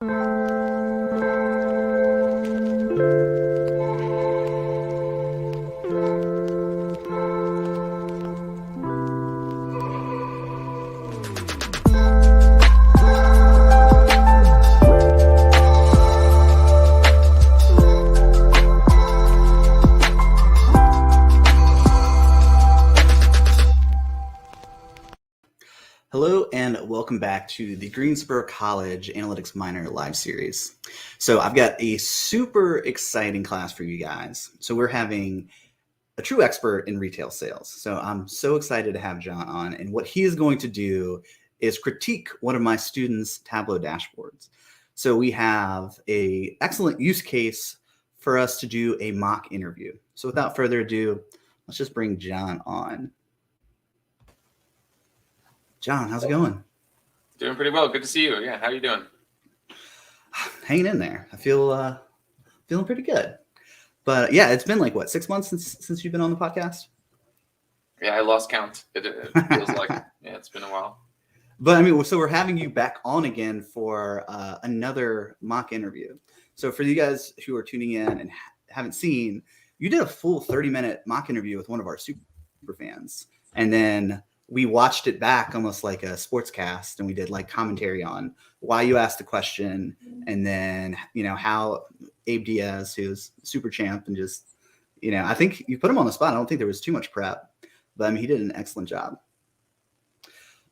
Hello and welcome back to the Greensboro College Analytics Minor live series. So I've got a super exciting class for you guys. So we're having a true expert in retail sales. So I'm so excited to have Jon on, and what he is going to do is critique one of my students' Tableau dashboards. So we have an excellent use case for us to do a mock interview. So without further ado, let's just bring Jon on. Jon, how's it going? Doing pretty well. Good to see you. Yeah, how are you doing? Hanging in there. I feel feeling pretty good. But yeah, it's been like what, 6 months since you've been on the podcast? Yeah, I lost count. It feels like yeah, it's been a while. But I mean, so we're having you back on again for another mock interview. So for you guys who are tuning in and haven't seen, you did a full 30-minute mock interview with one of our super fans, and then we watched it back almost like a sportscast, and we did like commentary on why you asked the question, and then, you know, how Abe Diaz, who's super champ, and just, you know, I think you put him on the spot. I don't think there was too much prep, but I mean, he did an excellent job.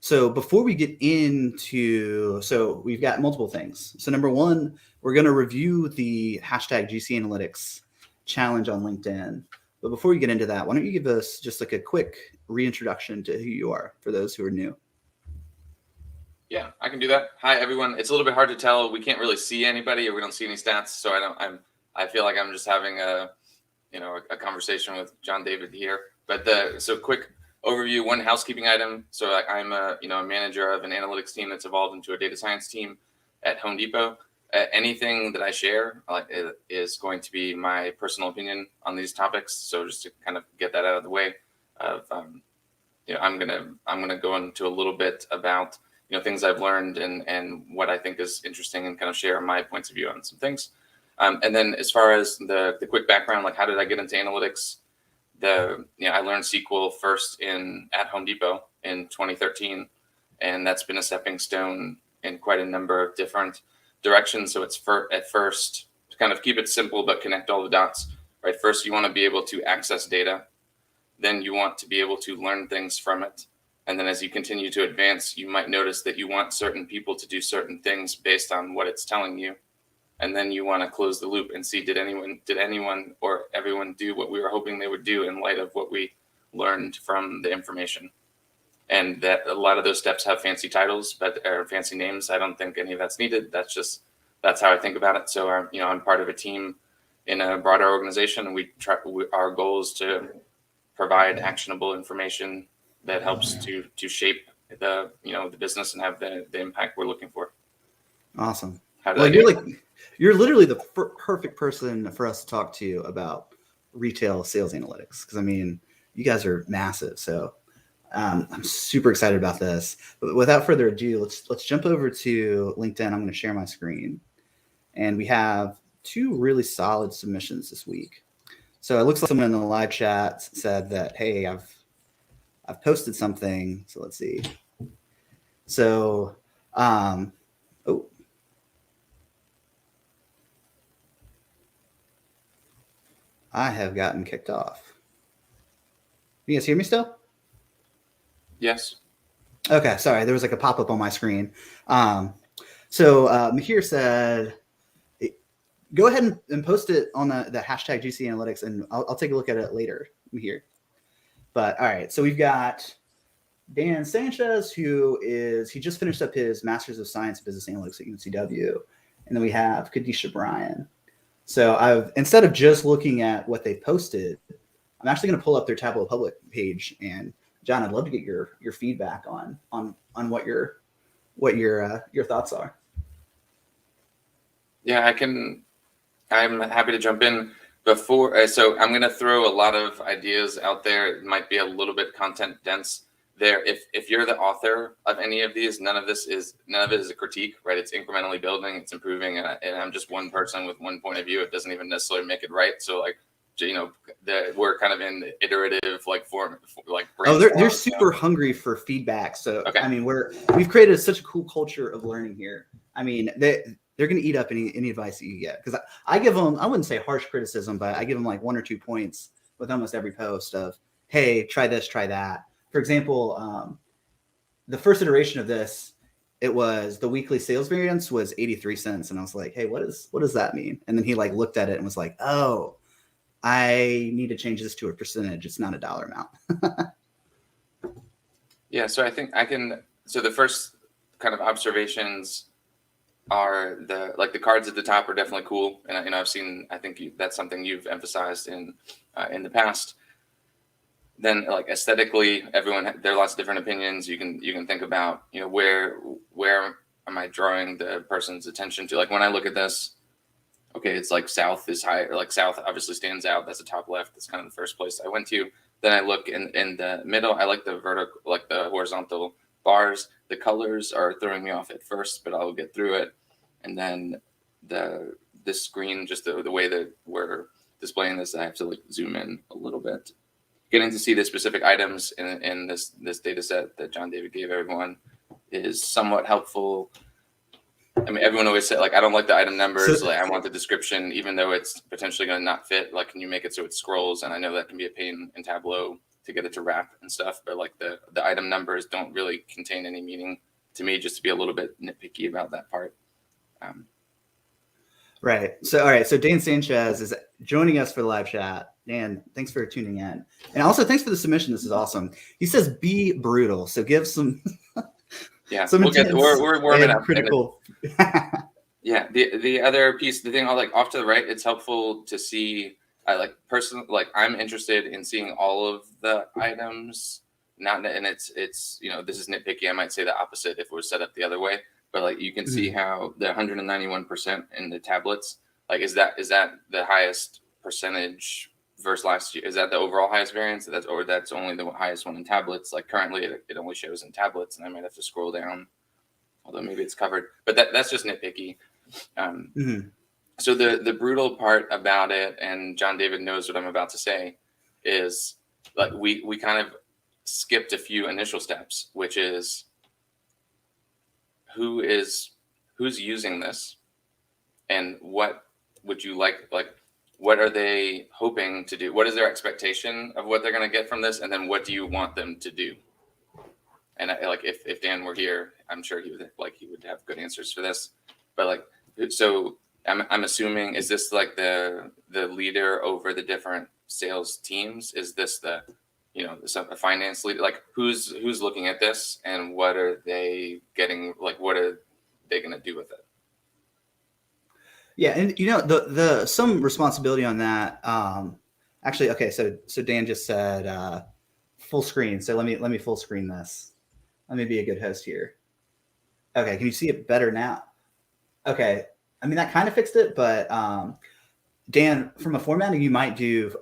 So before we get into, so we've got multiple things. So number one, we're going to review the hashtag GC Analytics challenge on LinkedIn. But before we get into that, why don't you give us just like a quick reintroduction to who you are for those who are new? Yeah, I can do that. Hi, everyone. It's a little bit hard to tell. We can't really see anybody, or we don't see any stats. So I feel like I'm just having a conversation with John David here. But so quick overview, one housekeeping item. So I'm a manager of an analytics team that's evolved into a data science team at Home Depot. Anything that I share is going to be my personal opinion on these topics. So just to kind of get that out of the way, I'm gonna go into a little bit about things I've learned and what I think is interesting, and kind of share my points of view on some things. And then as far as the quick background, like how did I get into analytics? I learned SQL first at Home Depot in 2013, and that's been a stepping stone in quite a number of different directions. So it's at first, to kind of keep it simple but connect all the dots, right? First, you want to be able to access data. Then you want to be able to learn things from it. And then as you continue to advance, you might notice that you want certain people to do certain things based on what it's telling you. And then you want to close the loop and see, did anyone or everyone do what we were hoping they would do in light of what we learned from the information? And that a lot of those steps have fancy titles, or fancy names. I don't think any of that's needed. That's how I think about it. So I'm part of a team in a broader organization, and our goal is to provide actionable information that helps to shape the business and have the impact we're looking for. Awesome. You're literally the perfect person for us to talk to about retail sales analytics, because I mean, you guys are massive. So I'm super excited about this. But without further ado, let's jump over to LinkedIn. I'm going to share my screen, and we have two really solid submissions this week. So it looks like someone in the live chat said that, hey, I've posted something. So let's see. So I have gotten kicked off. You guys hear me still? Yes. Okay, sorry. There was like a pop-up on my screen. So Mahir said, go ahead and post it on the hashtag GC Analytics, and I'll take a look at it later, Mahir. But all right, so we've got Dan Sanchez, he just finished up his Master's of Science in Business Analytics at UNCW. And then we have Kadisha Bryan. So instead of just looking at what they posted, I'm actually going to pull up their Tableau Public page. And Jon, I'd love to get your feedback on what your thoughts are. Yeah, I'm happy to jump in before. So I'm going to throw a lot of ideas out there. It might be a little bit content dense. if you're the author of any of these, none of it is a critique, right? It's incrementally building, it's improving, and I'm just one person with one point of view. It doesn't even necessarily make it right. So like, we're kind of in iterative form, like they're super hungry for feedback. So okay. I mean, we've created such a cool culture of learning here. I mean, they're going to eat up any advice that you get, because I give them, I wouldn't say harsh criticism, but I give them like 1 or 2 points with almost every post of, hey, try this, try that. For example, the first iteration of this, it was the weekly sales variance was 83 cents. And I was like, hey, what does that mean? And then he like looked at it and was like, oh, I need to change this to a percentage. It's not a dollar amount. Yeah. So I think so the first kind of observations are the cards at the top are definitely cool. And, I've seen, I think that's something you've emphasized in the past. Then like aesthetically, there are lots of different opinions. You can think about, where am I drawing the person's attention to? Like when I look at this, okay, it's like South is high, or like South obviously stands out. That's the top left. That's kind of the first place I went to. Then I look in the middle. I like the vertical, like the horizontal bars. The colors are throwing me off at first, but I'll get through it. And then the screen, just the way that we're displaying this, I have to like zoom in a little bit. Getting to see the specific items in this data set that John David gave everyone is somewhat helpful. I mean, everyone always said, like, I don't like the item numbers. So, like, I want the description, even though it's potentially going to not fit. Like, can you make it so it scrolls? And I know that can be a pain in Tableau to get it to wrap and stuff. But, like, the item numbers don't really contain any meaning to me, just to be a little bit nitpicky about that part. Right. So, all right. So Dan Sanchez is joining us for the live chat. Dan, thanks for tuning in. And also, thanks for the submission. This is awesome. He says, be brutal. So give some... Yeah, we're warming up. Critical. Yeah, the other piece, the thing like off to the right, it's helpful to see. I'm interested in seeing all of the items. And it's this is nitpicky. I might say the opposite if it was set up the other way. But like you can see how the 191% in the tablets, like is that the highest percentage versus last year? Is that the overall highest variance? That's only the highest one in tablets. Like currently it only shows in tablets, and I might have to scroll down, although maybe it's covered. But that's just nitpicky. So the brutal part about it, and John David knows what I'm about to say, is like we kind of skipped a few initial steps, which is who's using this, and what would you like what are they hoping to do? What is their expectation of what they're going to get from this? And then what do you want them to do? And if Dan were here, I'm sure he would have good answers for this. But so I'm assuming, is this like the leader over the different sales teams? Is this a finance leader? Like who's looking at this, and what are they getting? Like what are they going to do with it? Yeah, and the some responsibility on that. Actually, okay, so Dan just said full screen. So let me full screen this. Let me be a good host here. Okay, can you see it better now? Okay, I mean that kind of fixed it, but Dan, from a formatting, you might do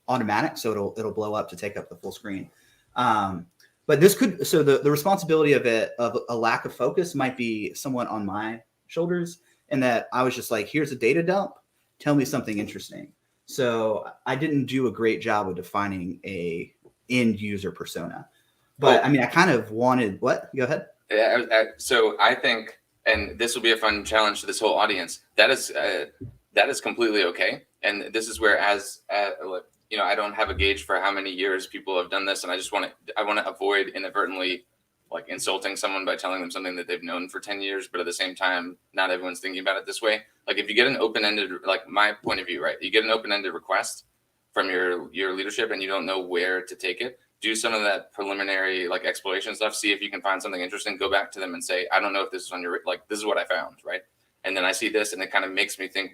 automatic, so it'll blow up to take up the full screen. But this could, so the responsibility of a lack of focus might be somewhat on my shoulders. And that I was just like, here's a data dump. Tell me something interesting. So I didn't do a great job of defining a end user persona. But I mean, I kind of wanted what? Go ahead. So I think, and this will be a fun challenge to this whole audience. That is completely okay. And this is where, I don't have a gauge for how many years people have done this, and I want to avoid inadvertently like insulting someone by telling them something that they've known for 10 years, but at the same time, not everyone's thinking about it this way. Like if you get an open-ended, like my point of view, right? You get an open-ended request from your leadership and you don't know where to take it. Do some of that preliminary like exploration stuff. See if you can find something interesting. Go back to them and say, I don't know if this is on your, like, this is what I found, right? And then I see this and it kind of makes me think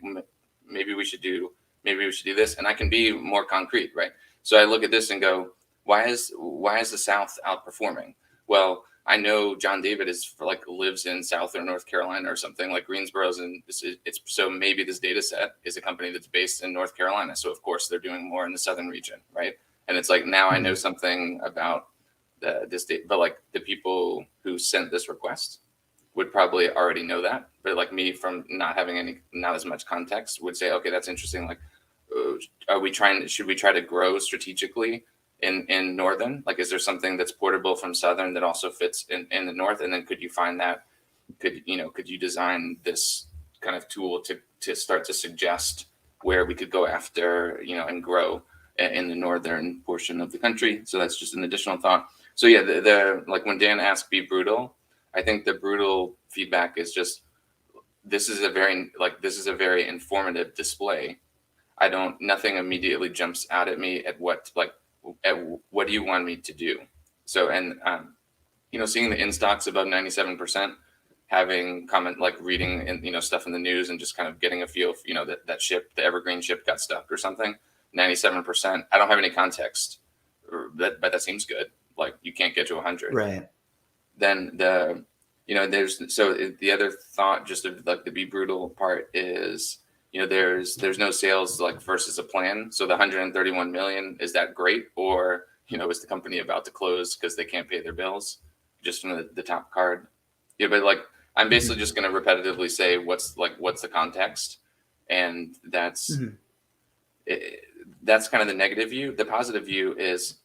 maybe we should do this. And I can be more concrete, right? So I look at this and go, why is the South outperforming? Well, I know John David lives in South or North Carolina or something, like Greensboro's, and so maybe this data set is a company that's based in North Carolina. So of course they're doing more in the southern region, right? And it's like now I know something about this date, but like the people who sent this request would probably already know that. But like me, from not as much context, would say, okay, that's interesting. Like, should we try to grow strategically in Northern? Like, is there something that's portable from Southern that also fits in the North? And then could you find that? Could you design this kind of tool to start to suggest where we could go after, and grow in the northern portion of the country? So that's just an additional thought. So yeah, the like when Dan asked be brutal, I think the brutal feedback is just, this is a very informative display. Nothing immediately jumps out at me at what do you want me to do? So, and seeing the in stocks above 97%, having reading and stuff in the news and just kind of getting a feel of, that ship, the Evergreen ship, got stuck or something. 97%. I don't have any context, but that seems good. Like, you can't get to 100. Right. Then the other thought, just of like the be brutal part, is there's no sales versus a plan. So the 131 million, is that great, or is the company about to close because they can't pay their bills, just from the top card? Yeah, but I'm basically just going to repetitively say what's the context, and that's that's kind of the negative view. The positive view is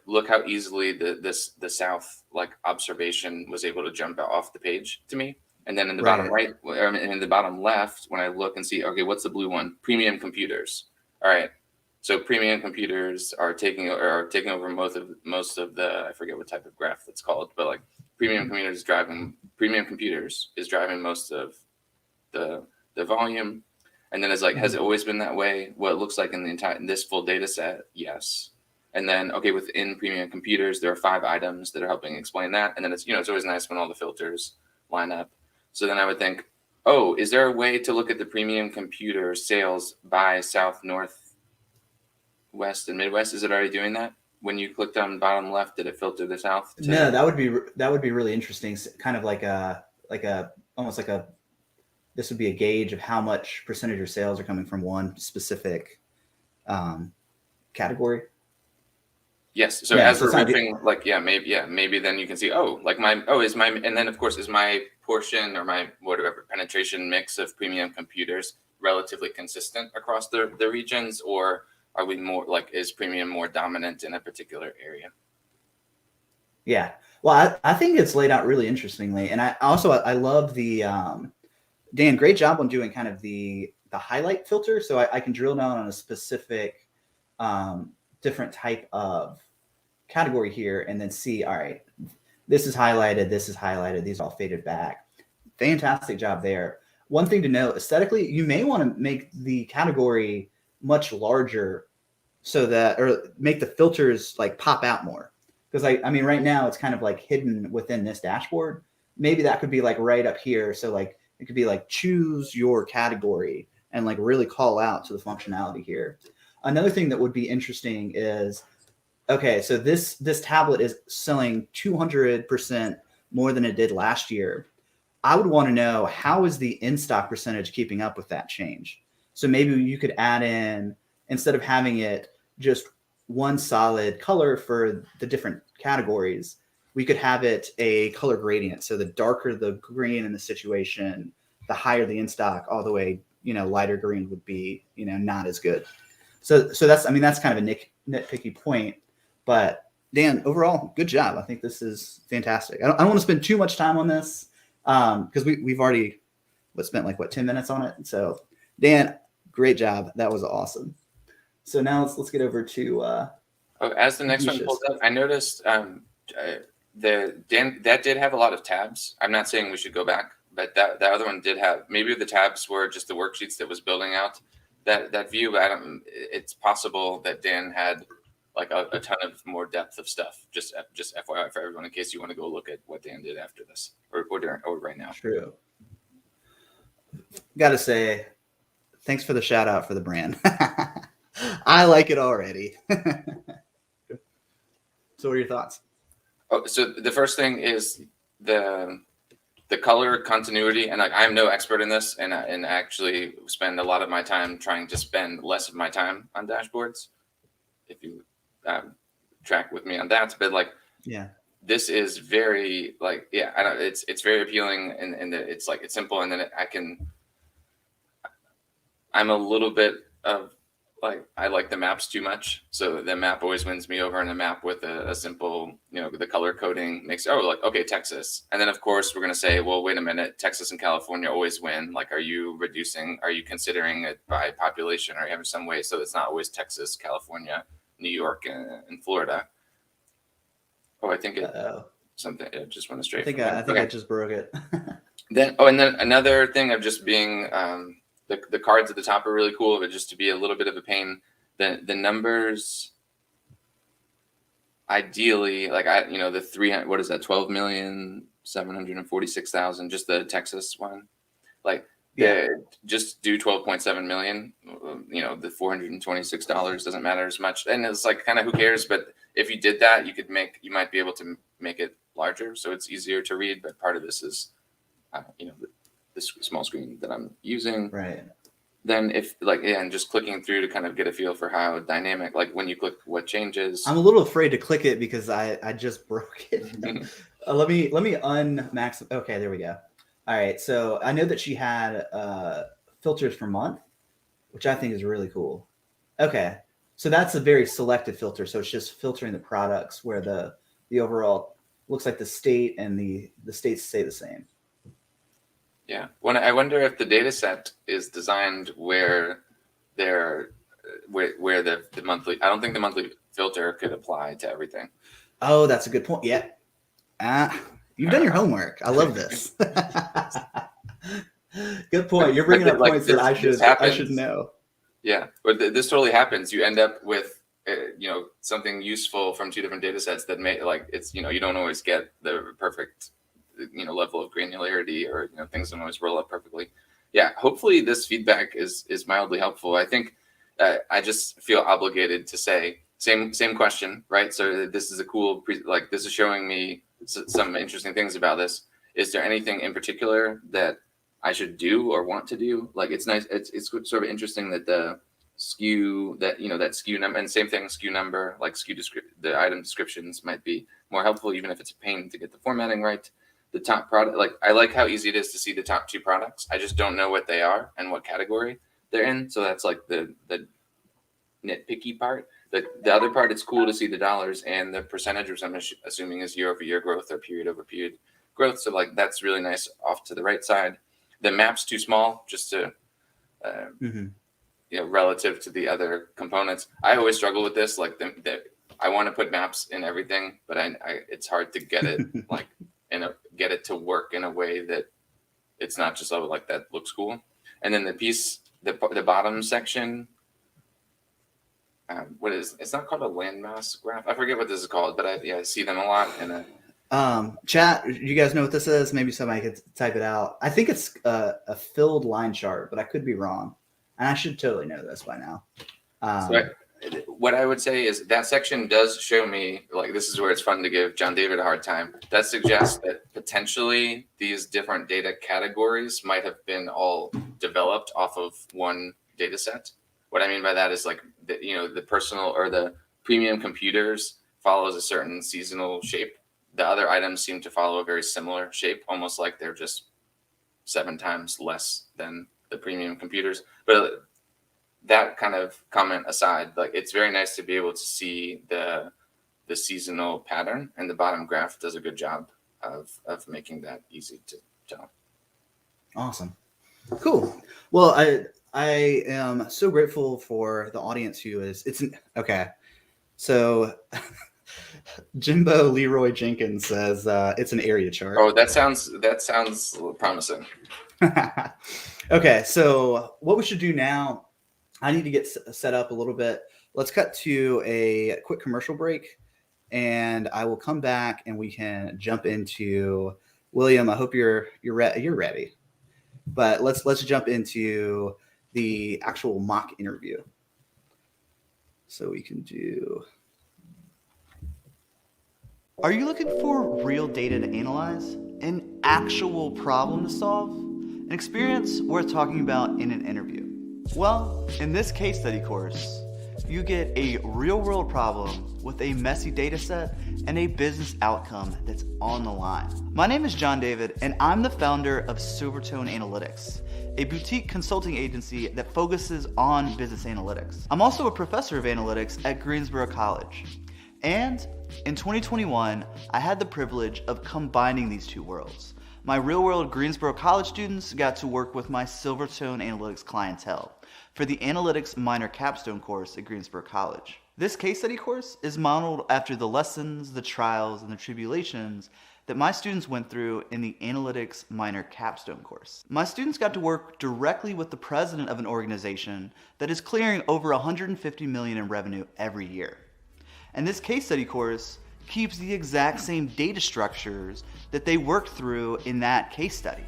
look how easily the South observation was able to jump off the page to me. And then in the bottom right, and in the bottom left, when I look and see, okay, what's the blue one? Premium computers. All right. So premium computers are taking over most of the, I forget what type of graph that's called, but premium computers is driving most of the volume. And then it's has it always been that way? Well, it looks like in this full data set, yes. And then, okay, within premium computers, there are 5 items that are helping explain that. And then it's always nice when all the filters line up. So then I would think, oh, is there a way to look at the premium computer sales by South, North, West, and Midwest? Is it already doing that? When you clicked on bottom left, did it filter the South? No, that would be really interesting. Kind of this would be a gauge of how much percentage of sales are coming from one specific category. Yes. So as we're riffing, maybe then you can see, and then of course, is my portion or my whatever penetration mix of premium computers relatively consistent across the regions, or are we more is premium more dominant in a particular area? Yeah. Well, I think it's laid out really interestingly. And I love the, Dan, great job on doing kind of the highlight filter. So I can drill down on a specific different type of category here and then see, all right, this is highlighted, these are all faded back. Fantastic job there. One thing to note, aesthetically, you may want to make the category much larger or make the filters pop out more. Because I mean, right now it's kind of hidden within this dashboard. Maybe that could be right up here. So it could be choose your category and really call out to the functionality here. Another thing that would be interesting is, okay, so this tablet is selling 200% more than it did last year. I would want to know, how is the in-stock percentage keeping up with that change? So maybe you could add in, instead of having it just one solid color for the different categories, we could have it a color gradient. So the darker the green in the situation, the higher the in-stock, all the way, lighter green would be, not as good. So that's kind of a nitpicky point, but Dan, overall, good job. I think this is fantastic. I don't want to spend too much time on this because we've already spent 10 minutes on it. So Dan, great job. That was awesome. So now let's get over to as the next one pulls up, I noticed Dan that did have a lot of tabs. I'm not saying we should go back, but that other one did have, maybe the tabs were just the worksheets that was building out that view. It's possible that Dan had a ton of more depth of stuff. Just FYI for everyone, in case you want to go look at what Dan did after this or right now. True. Got to say, thanks for the shout out for the brand. I like it already. So what are your thoughts? Oh, so the first thing is the color continuity, and I'm no expert in this, and actually spend a lot of my time trying to spend less of my time on dashboards. If you track with me on that, but Yeah. this is very like, yeah, I don't, it's very appealing, and it's like, it's simple. And then I'm a little bit of like, I like the maps too much. So the map always wins me over, and a map with a simple, the color coding makes, oh, like, okay, Texas. And then of course we're going to say, well, wait a minute, Texas and California always win. Like, are you considering it by population? Are you having some way so it's not always Texas, California, New York, and Florida? Oh, I think it just went astray. I think I just broke it. And then another thing of just being, the cards at the top are really cool, but just to be a little bit of a pain, the numbers, ideally, like the 300, what is that, 12,746,000, just the Texas one, like, yeah, just do 12.7 million. The $426 doesn't matter as much, and it's like, kind of, who cares? But if you did that, you might be able to make it larger, so it's easier to read. But part of this is, this small screen that I'm using. Right. Then and just clicking through to kind of get a feel for how dynamic, like when you click, what changes. I'm a little afraid to click it because I just broke it. Let me unmax. Okay, there we go. All right. So I know that she had filters for month, which I think is really cool. Okay. So that's a very selective filter. So it's just filtering the products where the overall looks like the state and the states stay the same. Yeah. I wonder if the data set is designed where the monthly, I don't think the monthly filter could apply to everything. Oh, that's a good point. Yeah. You've done your homework. I love this. Good point. You're bringing up points that I should know. Yeah. But this totally happens. You end up with, something useful from two different data sets that may, like, it's, you don't always get the perfect, level of granularity, or, things don't always roll up perfectly. Yeah. Hopefully this feedback is mildly helpful. I think I just feel obligated to say same question, right? So this is a cool, this is showing me some interesting things about this. Is there anything in particular that I should do or want to do? Like, it's nice. It's sort of interesting that the SKU, that SKU number, and same thing, SKU number, like the item descriptions might be more helpful, even if it's a pain to get the formatting right. The top product, like, I like how easy it is to see the top two products. I just don't know what they are and what category they're in. So that's like the nitpicky part. The other part, it's cool to see the dollars and the percentage, which I'm assuming is year-over-year growth or period-over-period growth. So, like, that's really nice off to the right side. The map's too small just to, relative to the other components. I always struggle with this. Like, I want to put maps in everything, but it's hard to get it like get it to work in a way that it's not just like that looks cool. And then the bottom section. It's not called a landmass graph. I forget what this is called, but I see them a lot. And chat, you guys know what this is? Maybe somebody could type it out. I think it's a filled line chart, but I could be wrong. And I should totally know this by now. What I would say is that section does show me, like, this is where it's fun to give John David a hard time. That suggests that potentially these different data categories might have been all developed off of one data set. What I mean by that is, like, the personal or the premium computers follows a certain seasonal shape. The other items seem to follow a very similar shape, almost like they're just 7 times less than the premium computers. But that kind of comment aside, like, it's very nice to be able to see the seasonal pattern, and the bottom graph does a good job of making that easy to tell. Awesome. Cool. Well, I am so grateful for the audience who is okay. So Jimbo Leroy Jenkins says it's an area chart. Oh, that sounds promising. Okay, so what we should do now, I need to get set up a little bit. Let's cut to a quick commercial break, and I will come back and we can jump into William. I hope you're ready, but let's jump into the actual mock interview. So we can do. Are you looking for real data to analyze? An actual problem to solve? An experience worth talking about in an interview? Well, in this case study course, you get a real-world problem with a messy data set and a business outcome that's on the line. My name is John David, and I'm the founder of Silvertone Analytics, a boutique consulting agency that focuses on business analytics. I'm also a professor of analytics at Greensboro College. And in 2021, I had the privilege of combining these two worlds. My real-world Greensboro College students got to work with my Silvertone Analytics clientele for the Analytics Minor capstone course at Greensboro College. This case study course is modeled after the lessons, the trials, and the tribulations that my students went through in the Analytics Minor capstone course. My students got to work directly with the president of an organization that is clearing over $150 million in revenue every year. And this case study course keeps the exact same data structures that they worked through in that case study.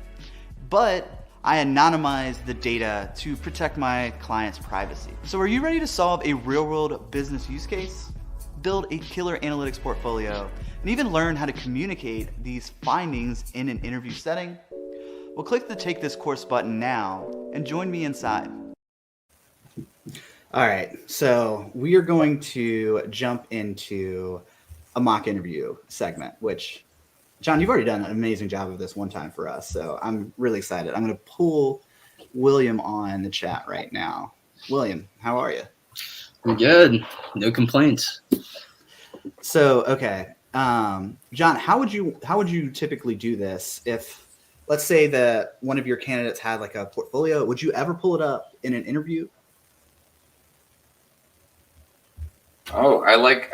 But I anonymized the data to protect my client's privacy. So are you ready to solve a real-world business use case, build a killer analytics portfolio, and even learn how to communicate these findings in an interview setting? Well, click the Take This Course button now and join me inside. All right, so we are going to jump into a mock interview segment, which, John, you've already done an amazing job of this one time for us, so I'm really excited. I'm going to pull William on the chat right now. William, how are you? I'm good. No complaints. So, okay, John, how would you typically do this if, let's say that one of your candidates had like a portfolio? Would you ever pull it up in an interview? Oh, I like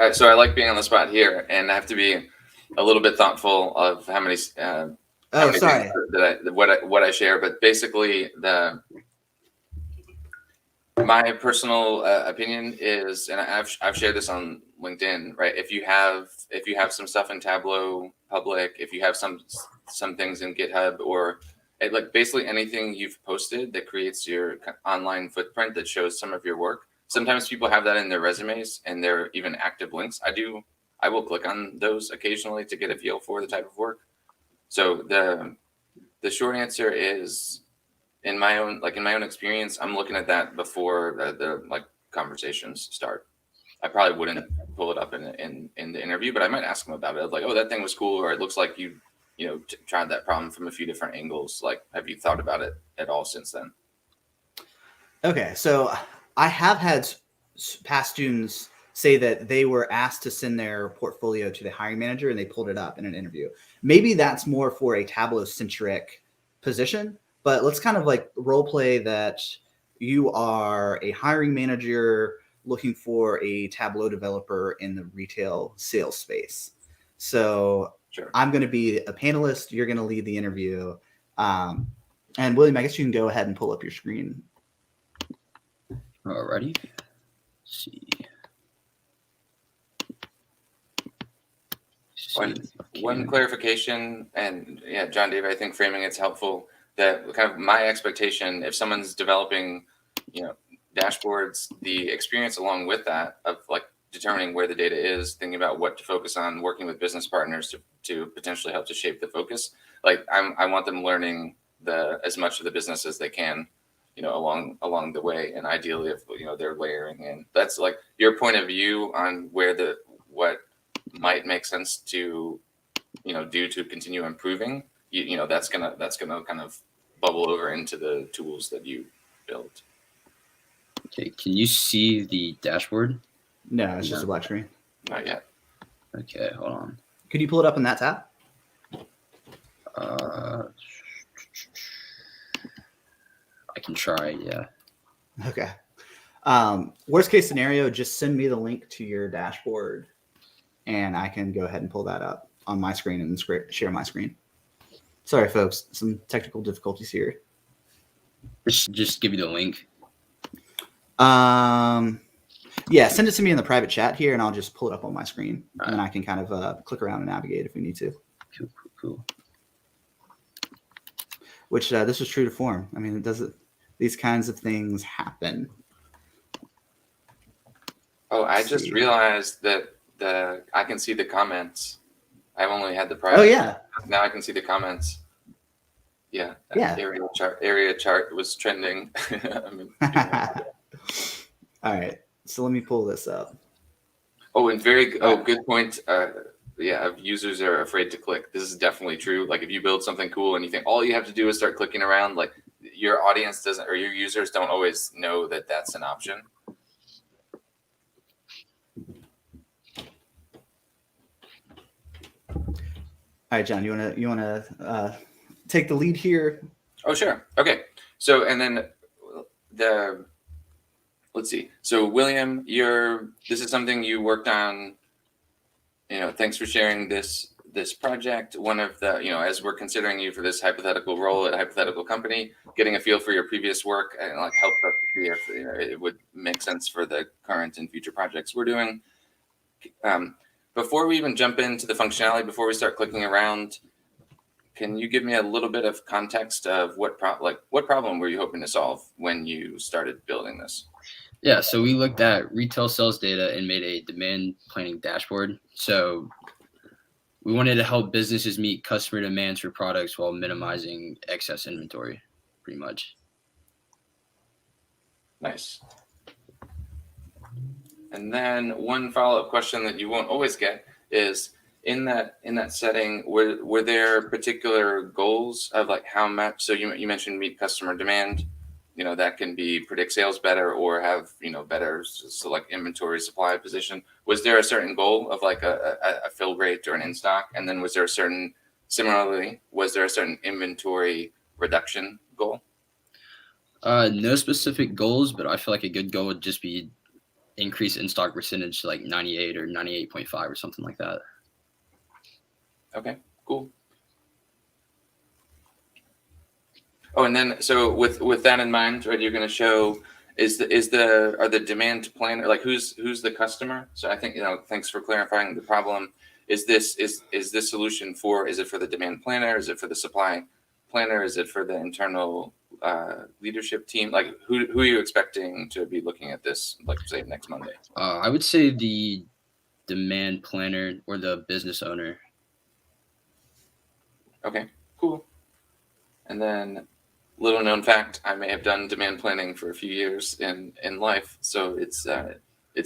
being on the spot here, and I have to be a little bit thoughtful of how many. Sorry. What I share, but basically my personal opinion is, and I've shared this on LinkedIn, right? If you have some stuff in Tableau public, if you have some things in GitHub, or like basically anything you've posted that creates your online footprint that shows some of your work. Sometimes people have that in their resumes and they're even active links. I will click on those occasionally to get a feel for the type of work. So the short answer is, in my own experience, I'm looking at that before the conversations start. I probably wouldn't pull it up in the interview, but I might ask them about it. Like, oh, that thing was cool, or it looks like you tried that problem from a few different angles. Like, have you thought about it at all since then? Okay, so I have had past students say that they were asked to send their portfolio to the hiring manager and they pulled it up in an interview. Maybe that's more for a Tableau-centric position, but let's kind of like role play that you are a hiring manager looking for a Tableau developer in the retail sales space. So sure. I'm going to be a panelist. You're going to lead the interview. And William, I guess you can go ahead and pull up your screen. Alrighty. Let's see. One clarification, and yeah, John David, I think framing it's helpful that kind of my expectation, if someone's developing, dashboards, the experience along with that of like determining where the data is, thinking about what to focus on, working with business partners to potentially help to shape the focus. Like I want them learning as much of the business as they can, along the way, and ideally if they're layering in. That's like your point of view on what might make sense to do to continue improving. That's gonna kind of bubble over into the tools that you build. Okay, can you see the dashboard? No, it's just a black screen. Not yet. Okay, hold on. Could you pull it up in that tab? I can try, yeah. Okay. Worst case scenario, just send me the link to your dashboard and I can go ahead and pull that up on my screen and share my screen. Sorry, folks, some technical difficulties here. Just give you the link. Yeah, send it to me in the private chat here and I'll just pull it up on my screen. And then I can kind of click around and navigate if we need to. Cool. Which this was true to form. I mean, these kinds of things happen. Oh, I just realized that I can see the comments. I've only had the private. Oh yeah. Now I can see the comments. Yeah. Yeah. Area chart was trending. All right. So let me pull this up. Oh, and good point. Users are afraid to click. This is definitely true. Like if you build something cool and you think all you have to do is start clicking around, like your audience doesn't, or your users don't always know that that's an option. All right, John, you wanna take the lead here? Oh, sure. Okay. So, and then let's see. So, William, this is something you worked on. Thanks for sharing this project. One of the, as we're considering you for this hypothetical role at a hypothetical company, getting a feel for your previous work and like help us to see if it would make sense for the current and future projects we're doing. Before we even jump into the functionality, before we start clicking around, can you give me a little bit of context of what problem were you hoping to solve when you started building this? Yeah, so we looked at retail sales data and made a demand planning dashboard. So we wanted to help businesses meet customer demands for products while minimizing excess inventory, pretty much. Nice. And then one follow-up question that you won't always get is, in that setting, were there particular goals of like how much? So you mentioned meet customer demand. That can be predict sales better or have better select inventory supply position. Was there a certain goal of like a fill rate or an in stock? And then was there a certain inventory reduction goal? No specific goals, but I feel like a good goal would just be increase in stock percentage to like 98 or 98.5 or something like that. Okay, cool. Oh, and then so with that in mind, right, you're going to show are the demand planner, like who's the customer? So I think thanks for clarifying the problem. Is this solution is it for the demand planner? Is it for the supply planner? Is it for the internal leadership team? Like who are you expecting to be looking at this, like say next Monday? I would say the demand planner or the business owner. Okay, cool. And then little known fact, I may have done demand planning for a few years in life. So it's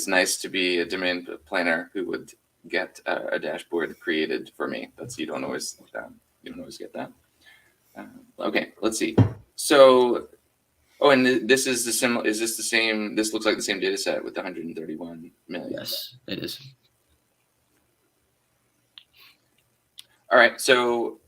nice to be a demand planner who would get a dashboard created for me. You don't always get that. Okay, let's see. So, and this is is this the same? This looks like the same data set with the 131 million. Yes, it is. All right, so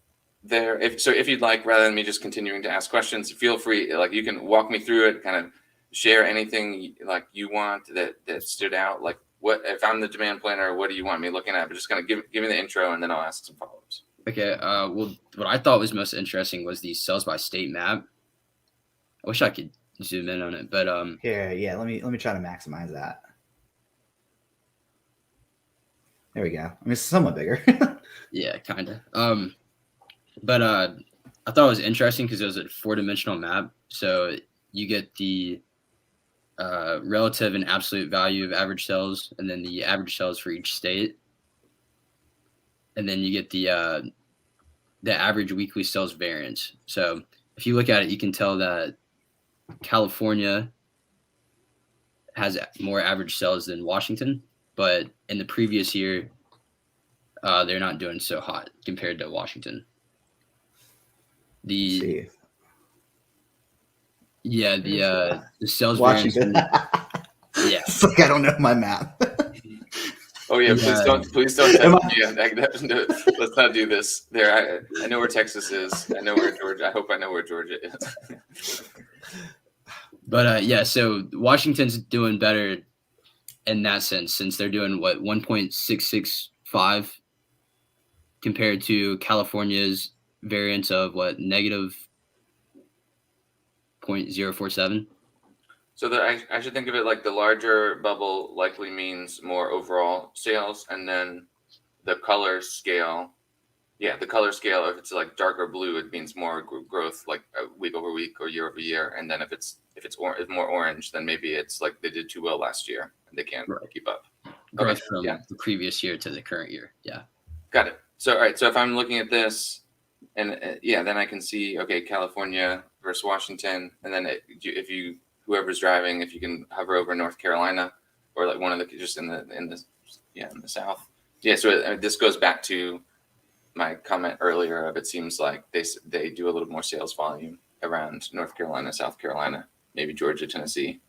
if you'd like, rather than me just continuing to ask questions, feel free, like you can walk me through it, kind of share anything like you want that stood out. Like what, if I'm the demand planner, what do you want me looking at? But just kind of give me the intro and then I'll ask some follow-ups. Okay, well, what I thought was most interesting was the sales by state map. I wish I could zoom in on it, but yeah, let me try to maximize that. There we go. I mean, it's somewhat bigger. Yeah, kind of. But I thought it was interesting because it was a 4-dimensional map. So you get the relative and absolute value of average sales, and then the average sales for each state. And then you get the average weekly sales variance. So if you look at it, you can tell that California has more average sales than Washington, but in the previous year, they're not doing so hot compared to Washington. The sales Washington. variance. Yeah, it's like I don't know my map. Oh yeah, please don't tell me. Let's not do this. I know where Texas is. I know where Georgia. I hope I know where Georgia is. But so Washington's doing better in that sense, since they're doing 1.665 compared to California's variance of negative 0.047. So I should think of it like the larger bubble likely means more overall sales, and then the color scale. Yeah, the color scale, if it's like darker blue, it means more growth, like week over week or year over year. And then if it's more orange, then maybe it's like they did too well last year and they can't keep up. Growth from the previous year to the current year. Yeah. Got it. So, all right. So if I'm looking at this and then I can see, okay, California versus Washington. And then whoever's driving, if you can hover over North Carolina, or like one of the just in the South. Yeah, so this goes back to my comment earlier of it seems like they do a little more sales volume around North Carolina, South Carolina, maybe Georgia, Tennessee.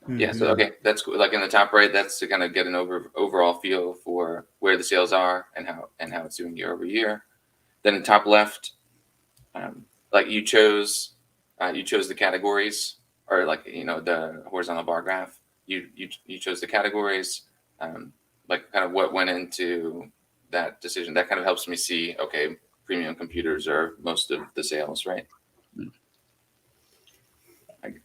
Yeah, so okay, that's cool. Like in the top right, that's to kind of get an overall feel for where the sales are and how it's doing year over year. Then in top left, like you chose the categories, or like the horizontal bar graph. You chose the categories, like kind of what went into that decision. That kind of helps me see, okay, premium computers are most of the sales, right?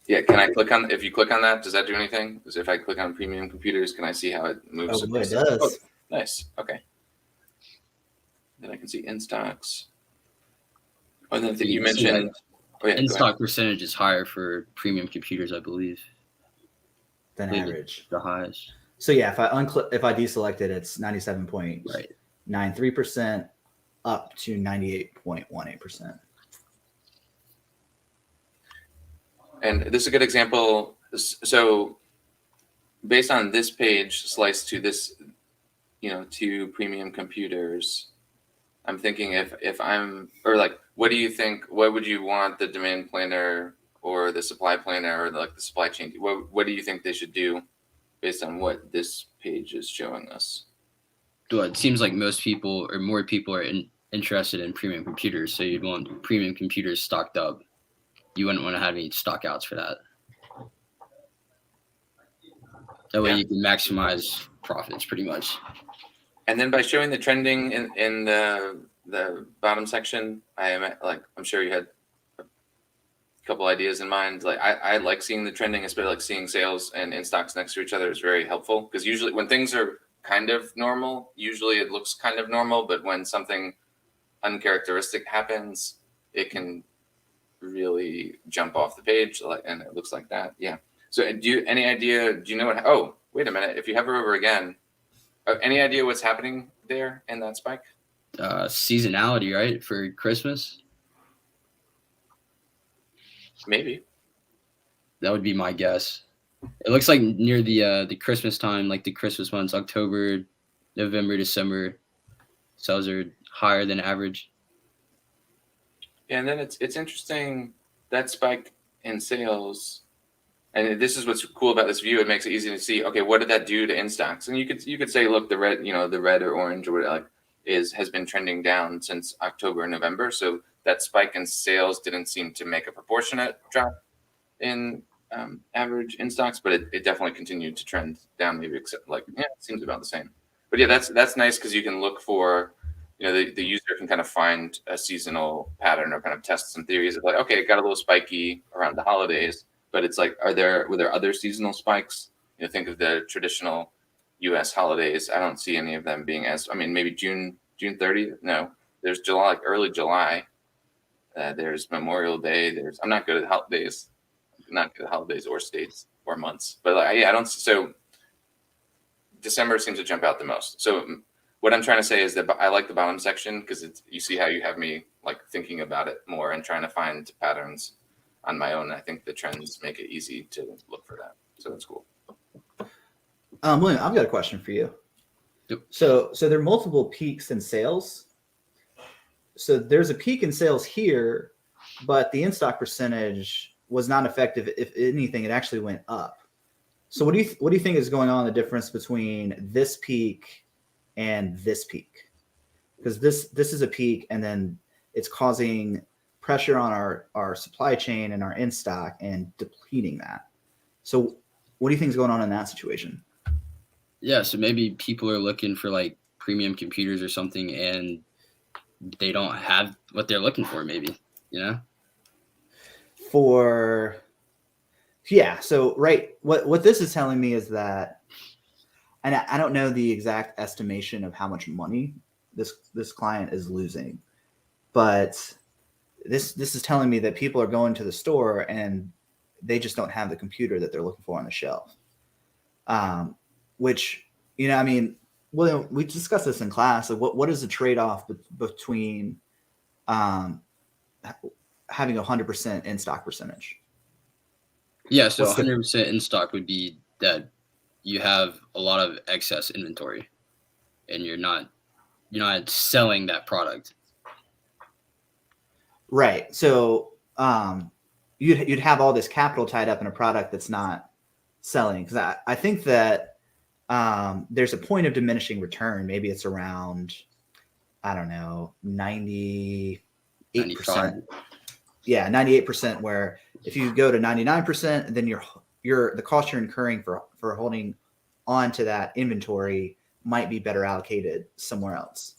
Yeah, can I click on, if you click on that, does that do anything? Because if I click on premium computers, can I see how it moves? Oh, it does. Oh, nice. Okay. Then I can see in stocks. Oh, and then you mentioned, in stock percentage is higher for premium computers, I believe, than average. The highest. So yeah, if I deselect it, it's 97.93% up to 98.18%. And this is a good example. So based on this page sliced to this, to premium computers, I'm thinking if I'm, or like, what do you think, what would you want the demand planner or the supply planner or like the supply chain, what do you think they should do based on what this page is showing us? Well, it seems like most people or more people are interested in premium computers. So you'd want premium computers stocked up. You wouldn't want to have any stock outs for that. That way you can maximize profits pretty much. And then by showing the trending in the bottom section, I'm sure you had a couple ideas in mind. Like I like seeing the trending, especially like seeing sales and in stocks next to each other is very helpful, because usually when things are kind of normal, usually it looks kind of normal, but when something uncharacteristic happens, it can really jump off the page, and it looks like that. Yeah. So any idea, do you know what, oh, wait a minute. If you hover over again, any idea what's happening there in that spike? Seasonality, right? For Christmas? Maybe. That would be my guess. It looks like near the Christmas time, like the Christmas months, October, November, December, sales are higher than average. Yeah, and then it's interesting that spike in sales, and this is what's cool about this view. It makes it easy to see. Okay, what did that do to in stocks? And you could say, look, the red, the red or orange or whatever, has been trending down since October and November. So that spike in sales didn't seem to make a proportionate drop in average in stocks, but it definitely continued to trend down. Maybe except it seems about the same. But yeah, that's nice, because you can look for. The user can kind of find a seasonal pattern or kind of test some theories of okay, it got a little spiky around the holidays, but it's like, were there other seasonal spikes? Think of the traditional U.S. holidays. I don't see any of them being maybe June 30th. No, there's July, early July. There's Memorial Day. I'm not good at holidays. Not good at holidays or states or months. But I don't. So December seems to jump out the most. So what I'm trying to say is that I like the bottom section, because you see how you have me thinking about it more and trying to find patterns on my own. I think the trends make it easy to look for that. So that's cool. William, I've got a question for you. Yep. So there are multiple peaks in sales. So there's a peak in sales here, but the in-stock percentage was not effective. If anything, it actually went up. So what do you think is going on, the difference between this peak and this peak? Because this is a peak, and then it's causing pressure on our supply chain and our in stock and depleting that. So what do you think is going on in that situation? Yeah, so maybe people are looking for premium computers or something, and they don't have what they're looking for, maybe, So right, what this is telling me is that, and I don't know the exact estimation of how much money this client is losing, but this is telling me that people are going to the store and they just don't have the computer that they're looking for on the shelf. Which, William, we discussed this in class. What is the trade-off between having 100% in stock percentage? Yeah, so 100% in stock would be that you have a lot of excess inventory and you're not selling that product. Right. So you'd have all this capital tied up in a product that's not selling. Because I think that there's a point of diminishing return. Maybe it's around, I don't know, 98%. 95. Yeah, 98%. Where if you go to 99%, then the cost you're incurring for holding on to that inventory might be better allocated somewhere else.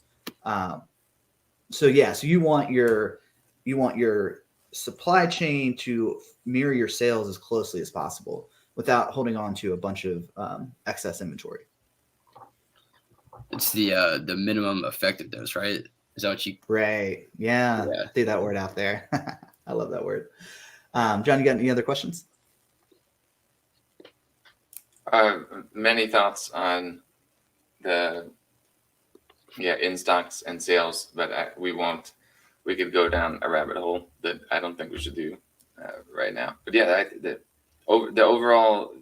So you want your supply chain to mirror your sales as closely as possible without holding on to a bunch of excess inventory. It's the minimum effective dose, right? Is that what you? Right. Yeah. Threw that word out there. I love that word. John, you got any other questions? Many thoughts on the in stocks and sales, but we won't. We could go down a rabbit hole that I don't think we should do right now. But the overall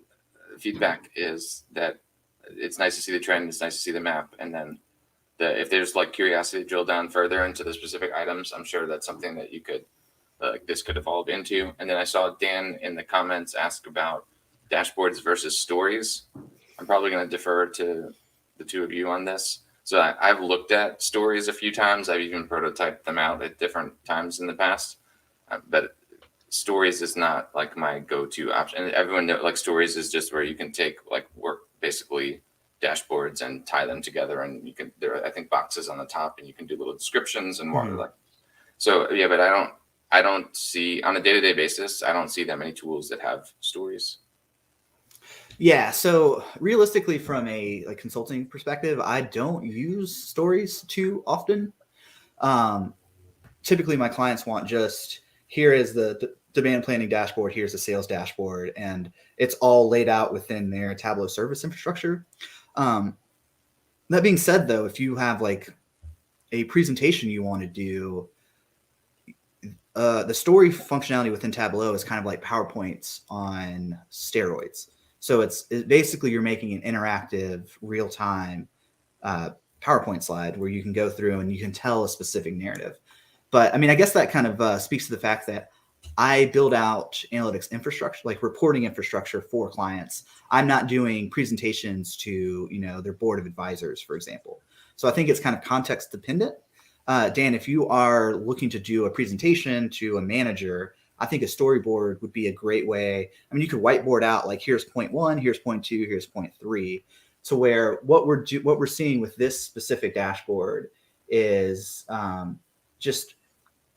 feedback is that it's nice to see the trend. It's nice to see the map, and then if there's like curiosity to drill down further into the specific items, I'm sure that's something that you could this could evolve into. And then I saw Dan in the comments ask about dashboards versus stories. I'm probably going to defer to the two of you on this. So I've looked at stories a few times. I've even prototyped them out at different times in the past. But stories is not like my go-to option. And everyone knows like stories is just where you can take like work basically dashboards and tie them together, and you can there are I think boxes on the top, and you can do little descriptions and more like. So but I don't see on a day-to-day basis. I don't see that many tools that have stories. Yeah. So realistically, from a consulting perspective, I don't use stories too often. Typically, my clients want just here is the demand planning dashboard. Here's the sales dashboard, and it's all laid out within their Tableau service infrastructure. That being said, though, if you have like a presentation you want to do, the story functionality within Tableau is kind of like PowerPoints on steroids. So it's basically you're making an interactive, real-time PowerPoint slide where you can go through and you can tell a specific narrative. But I mean, I guess that kind of speaks to the fact that I build out analytics infrastructure, like reporting infrastructure for clients. I'm not doing presentations to, their board of advisors, for example. So I think it's kind of context dependent. Dan, if you are looking to do a presentation to a manager, I think a storyboard would be a great way. I mean, you could whiteboard out like here's point 1, here's point 2, here's point 3, to where what we're seeing with this specific dashboard is just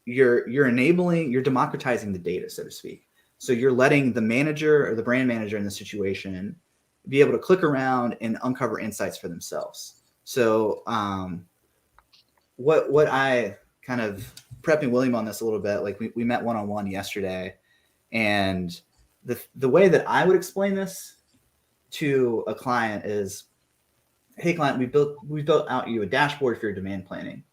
you're democratizing the data, so to speak. So you're letting the manager or the brand manager in the situation be able to click around and uncover insights for themselves. So what I kind of prepping William on this a little bit, like we met one-on-one yesterday, and the way that I would explain this to a client is, hey client, we built out you a dashboard for your demand planning.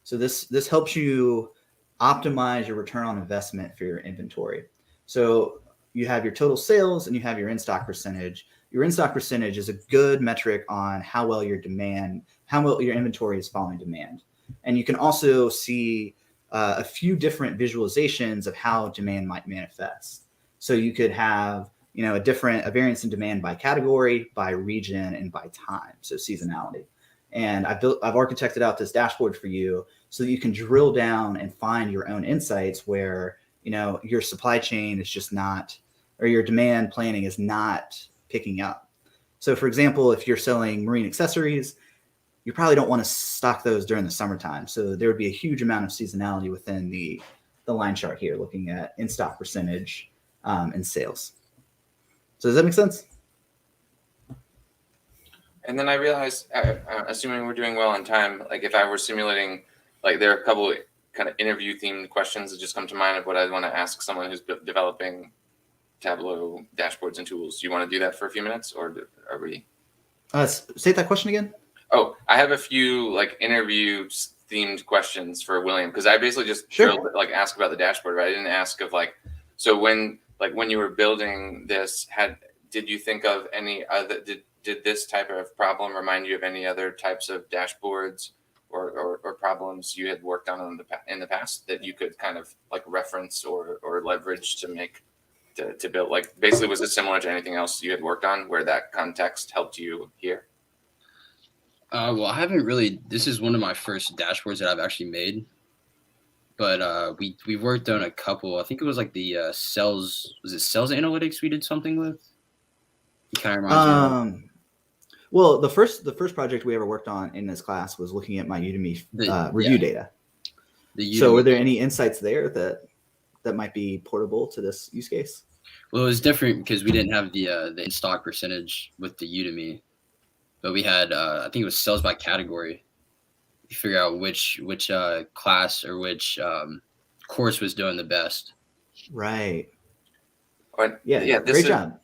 So this helps you optimize your return on investment for your inventory. So you have your total sales and you have your in-stock percentage. Your in-stock percentage is a good metric on how well your inventory is following demand. And you can also see a few different visualizations of how demand might manifest. So you could have, a variance in demand by category, by region, and by time. So seasonality. And I've architected out this dashboard for you so that you can drill down and find your own insights where, your supply chain is just not, or your demand planning is not picking up. So for example, if you're selling marine accessories, you probably don't want to stock those during the summertime. So there would be a huge amount of seasonality within the line chart here, looking at in-stock percentage and sales. So does that make sense? And then I realized, assuming we're doing well on time, like if I were simulating, like there are a couple of kind of interview themed questions that just come to mind of what I'd want to ask someone who's developing Tableau dashboards and tools. Do you want to do that for a few minutes, or are we? Say that question again. Oh, I have a few like interview themed questions for William, because I basically just ask about the dashboard, but I didn't ask of like, so when you were building this, did you think of any other, did this type of problem remind you of any other types of dashboards or problems you had worked on in the past that you could kind of like reference or leverage to build? Like, basically, was it similar to anything else you had worked on where that context helped you here? Well, I haven't really. This is one of my first dashboards that I've actually made. But we worked on a couple. I think it was like the sales. Was it sales analytics we did something with? It kind of reminds me of Well, the first project we ever worked on in this class was looking at my Udemy review data. So were there any insights there that might be portable to this use case? Well, it was different because we didn't have the in-stock percentage with the Udemy, but we had I think it was sales by category. You figure out which class or which course was doing the best. Right. Yeah. Great job.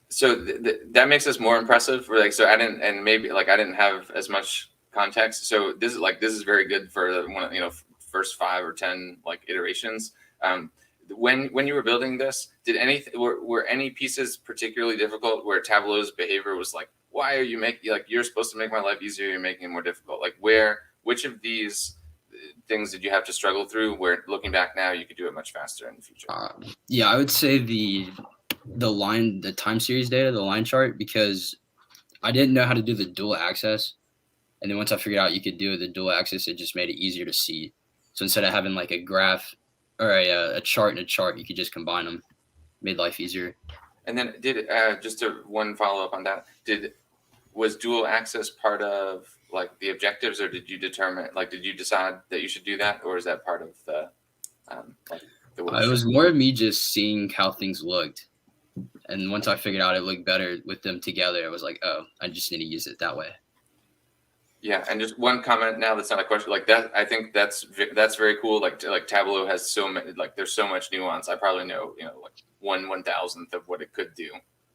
So that makes us more impressive. Like, so I didn't have as much context. So this is very good for first 5 or 10 like iterations. When you were building this, were any pieces particularly difficult where Tableau's behavior was like, why are you making, like, you're supposed to make my life easier, you're making it more difficult? Like, which of these things did you have to struggle through where, looking back now, you could do it much faster in the future? Yeah, I would say the time series data, the line chart, because I didn't know how to do the dual access. And then once I figured out you could do the dual access, it just made it easier to see. So instead of having like a graph or a chart and a chart, you could just combine them. Made life easier. And then one follow up on that, was dual access part of like the objectives, or did you decide that you should do that, or is that part of the it was more of me just seeing how things looked. And once I figured out it looked better with them together, I was like, oh, I just need to use it that way. Yeah, and just one comment now that's not a question, like that. I think that's very cool. Like Tableau has so many, like there's so much nuance. I probably know like 1/1000th of what it could do,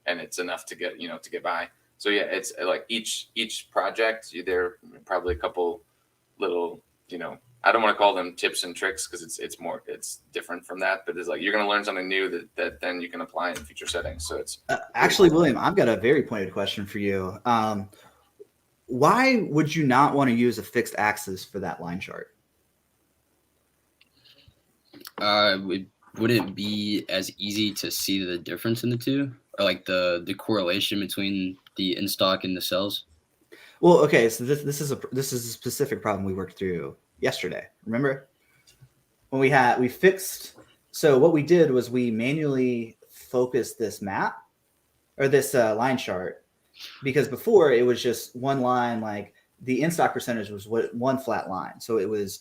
and it's enough to get by. So yeah, it's like each project, there are probably a couple little, I don't want to call them tips and tricks because it's different from that, but it's like you're going to learn something new that then you can apply in future settings. So it's actually, William, I've got a very pointed question for you. Why would you not want to use a fixed axis for that line chart? Would it be as easy to see the difference in the two, or like the correlation between the in-stock and the sales? Well, okay, so this is a specific problem we worked through yesterday. Remember when we fixed? So what we did was we manually focused this map or this line chart, because before it was just one line. Like the in-stock percentage was one flat line, so it was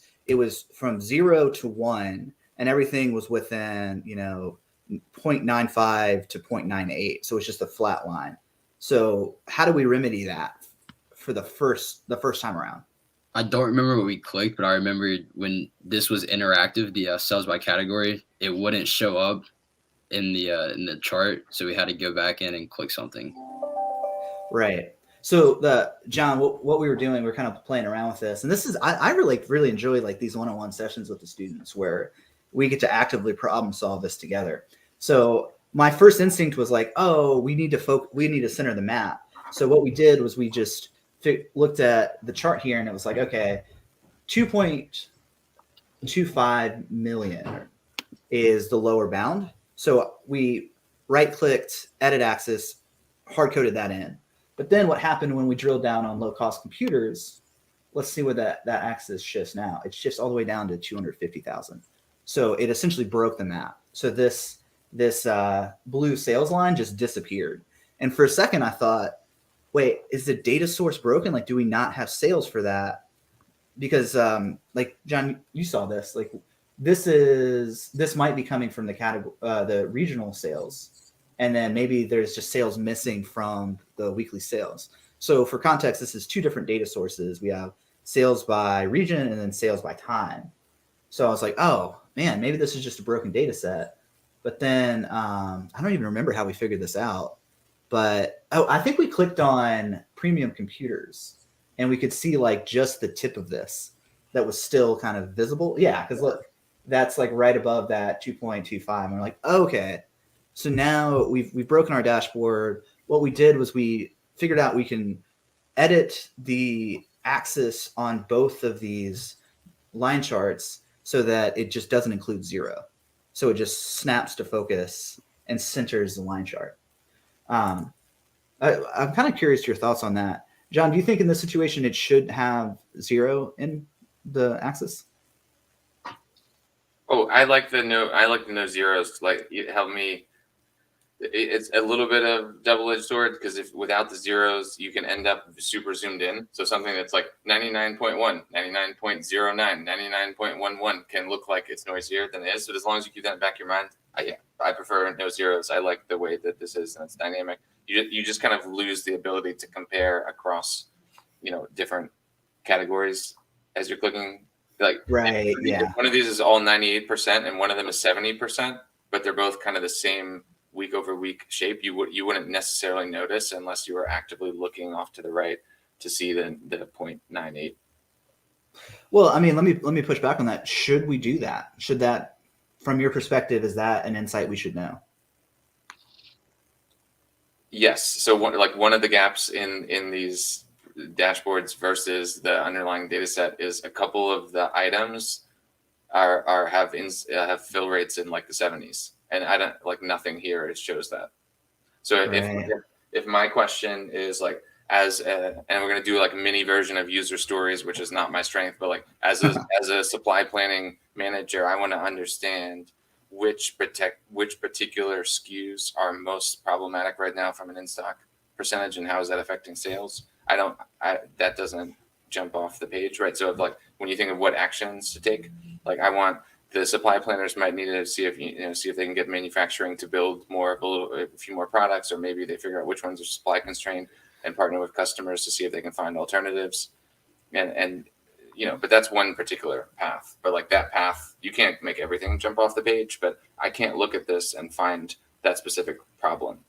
from 0 to 1, and everything was within 0.95 to 0.98. So it's just a flat line. So how do we remedy that for the first time around? I don't remember what we clicked, but I remember when this was interactive, the sales by category, it wouldn't show up in the chart, so we had to go back in and click something. Right. So John, what we were doing, we were kind of playing around with this, and this is I really enjoy like these one-on-one sessions with the students where we get to actively problem solve this together. So my first instinct was like, oh, we need to center the map. So what we did was we just looked at the chart here, and it was like, okay, 2.25 million is the lower bound. So we right-clicked, edit axis, hard-coded that in. But then what happened when we drilled down on low-cost computers? Let's see where that axis shifts now. It shifts all the way down to 250,000. So it essentially broke the map. So this blue sales line just disappeared. And for a second, I thought, wait, is the data source broken? Like, do we not have sales for that? Because like John, you saw this. Like, this might be coming from the regional sales. And then maybe there's just sales missing from the weekly sales. So for context, this is two different data sources. We have sales by region and then sales by time. So I was like, oh man, maybe this is just a broken data set. But then I don't even remember how we figured this out. But I think we clicked on premium computers and we could see like just the tip of this that was still kind of visible. Yeah, because look, that's like right above that 2.25. And we're like, okay. So now we've broken our dashboard. What we did was we figured out we can edit the axis on both of these line charts so that it just doesn't include 0. So it just snaps to focus and centers the line chart. I'm kind of curious to your thoughts on that. John, do you think in this situation it should have 0 in the axis? Oh, I like the no zeros. Like, it helped me. It's a little bit of double-edged sword, because if without the zeros, you can end up super zoomed in. So something that's like 99.1, 99.09, 99.11 can look like it's noisier than it is. So as long as you keep that in the back of your mind, I prefer no zeros. I like the way that this is, and it's dynamic. You just kind of lose the ability to compare across, different categories as you're clicking. Like, Right, yeah. one of these is all 98% and one of them is 70%, but they're both kind of the same week over week shape. You wouldn't necessarily notice unless you were actively looking off to the right to see the 0.98. Well, I mean, let me push back on that. Should we do that? Should that, from your perspective, is that an insight we should know? Yes. So one of the gaps in these dashboards versus the underlying data set is a couple of the items have fill rates in like the 70s, and I don't like nothing here. It shows that. So Right. if my question is like, and we're going to do like a mini version of user stories, which is not my strength, but like as a supply planning manager, I want to understand which particular SKUs are most problematic right now from an in-stock percentage, and how is that affecting sales. That doesn't jump off the page, right? So when you think of what actions to take, like the supply planners might need to see if they can get manufacturing to build a few more products, or maybe they figure out which ones are supply constrained and partner with customers to see if they can find alternatives. And but that's one particular path. But like that path, you can't make everything jump off the page, but I can't look at this and find that specific problem.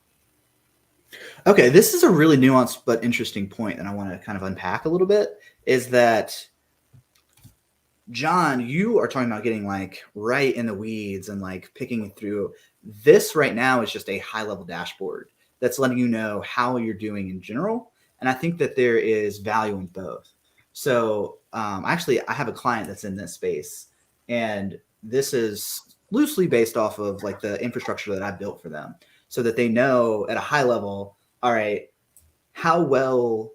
Okay, this is a really nuanced but interesting point that I want to kind of unpack a little bit, is that, John, you are talking about getting like right in the weeds and like picking through. This right now is just a high level dashboard that's letting you know how you're doing in general. And I think that there is value in both. So actually, I have a client that's in this space, and this is loosely based off of like the infrastructure that I built for them, so that they know at a high level, all right, how well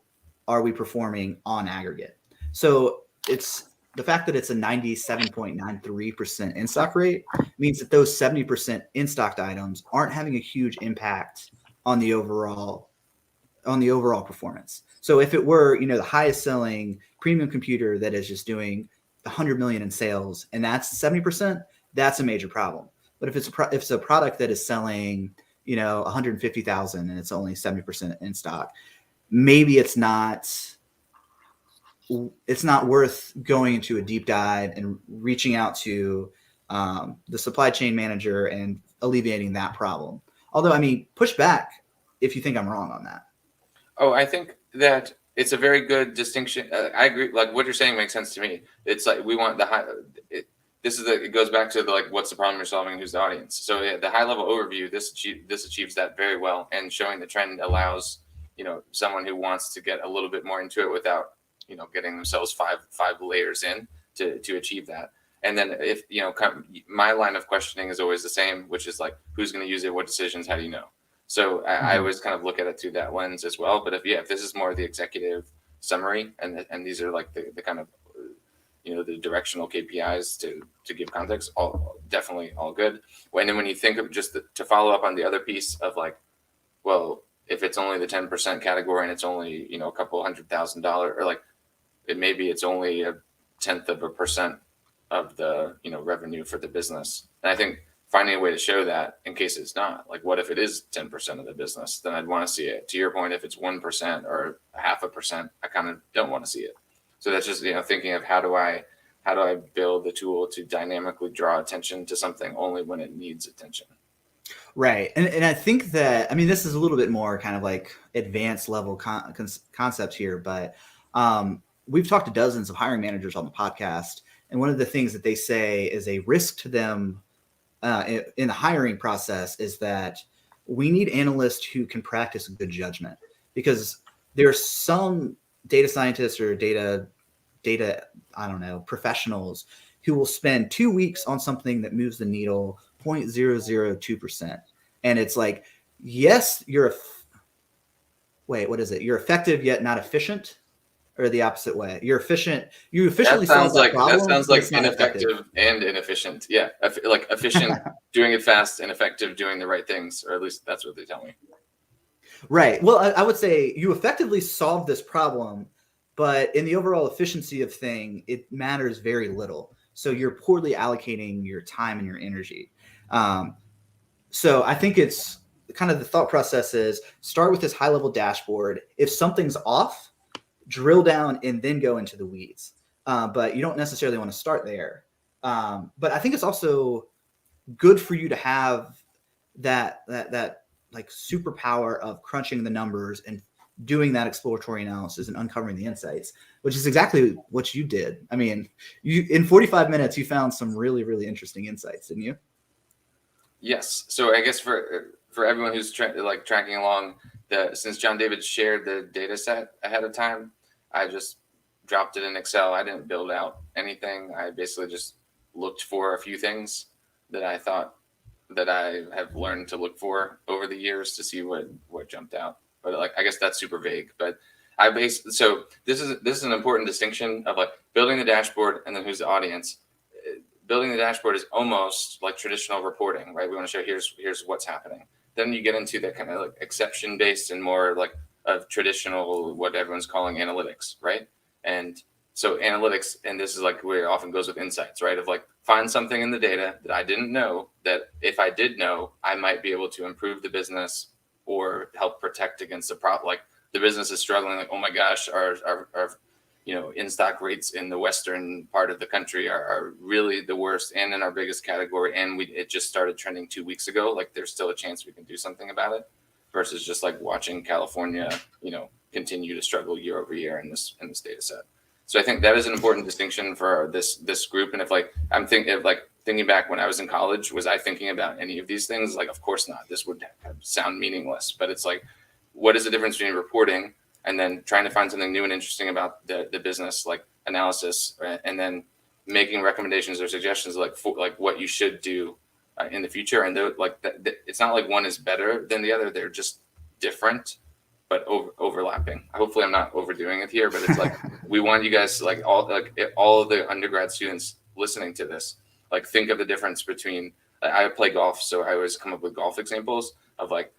are we performing on aggregate? So it's the fact that it's a 97.93% in stock rate means that those 70% in stocked items aren't having a huge impact on the overall performance. So if it were, the highest selling premium computer that is just doing 100 million in sales, and that's 70%, that's a major problem. But if it's a product that is selling, 150,000 and it's only 70% in stock, maybe it's not worth going into a deep dive and reaching out to the supply chain manager and alleviating that problem. Although, I mean, push back if you think I'm wrong on that. Oh, I think that it's a very good distinction. I agree. Like what you're saying makes sense to me. It's like we want the high. It goes back to what's the problem you're solving, who's the audience. So the high level overview, this achieves that very well, and showing the trend allows someone who wants to get a little bit more into it without getting themselves five layers in to achieve that. And then if my line of questioning is always the same, which is like, who's going to use it, what decisions, how do you know? So I always kind of look at it through that lens as well. But if this is more the executive summary, and these are like the kind of the directional KPIs to give context, definitely all good. And then when you think of just to follow up on the other piece of like, well, if it's only the 10% category and it's only a couple $100,000, or like maybe it's only 0.1% of the revenue for the business. And I think finding a way to show that in case it's not, like, what if it is 10% of the business? Then I'd want to see it. To your point, if it's 1% or 0.5%, I kind of don't want to see it. So that's just thinking of how do I build the tool to dynamically draw attention to something only when it needs attention. Right. And I think that, I mean, this is a little bit more kind of like advanced level concept here, but we've talked to dozens of hiring managers on the podcast. And one of the things that they say is a risk to them in the hiring process is that we need analysts who can practice good judgment. because there's some data scientists or data, I don't know, professionals who will spend 2 weeks on something that moves the needle 0.002%. And it's like, yes, what is it? You're effective yet not efficient, or the opposite way. You're efficient. You efficiently solve that problem. That sounds but like it's not ineffective effective. and inefficient. Yeah, like efficient doing it fast and effective doing the right things, or at least that's what they tell me. Right. Well, I would say you effectively solve this problem, but in the overall efficiency of thing, it matters very little. So you're poorly allocating your time and your energy. So I think it's kind of the thought process is start with this high level dashboard. If something's off, drill down and then go into the weeds. But you don't necessarily want to start there. But I think it's also good for you to have that like superpower of crunching the numbers and doing that exploratory analysis and uncovering the insights, which is exactly what you did. I mean, you in 45 minutes, you found some really, really interesting insights, didn't you? Yes. So I guess for everyone who's tracking along, since John David shared the data set ahead of time, I just dropped it in Excel. I didn't build out anything. I basically just looked for a few things that I thought that I have learned to look for over the years to see what jumped out. But like, I guess that's super vague. But so this is an important distinction of like building the dashboard and then who's the audience. Building the dashboard is almost like traditional reporting, right? We want to show here's what's happening. Then you get into that kind of like exception based and more like of traditional, what everyone's calling analytics, right? And so analytics, and this is like where it often goes with insights, right? Of like find something in the data that I didn't know that if I did know, I might be able to improve the business or help protect against the problem. Like the business is struggling, like, oh my gosh, our in-stock rates in the western part of the country are really the worst and in our biggest category. And it just started trending 2 weeks ago. Like there's still a chance we can do something about it versus just like watching California, continue to struggle year over year in this data set. So I think that is an important distinction for this group. And if like, I'm thinking back when I was in college, was I thinking about any of these things? Like, of course not. This would sound meaningless, but it's like, what is the difference between reporting and then trying to find something new and interesting about the business, like analysis, and then making recommendations or suggestions like what you should do in the future. And it's not like one is better than the other; they're just different, but overlapping. Hopefully, I'm not overdoing it here, but it's like we want you guys, like all of the undergrad students listening to this, like think of the difference between. I play golf, so I always come up with golf examples of like.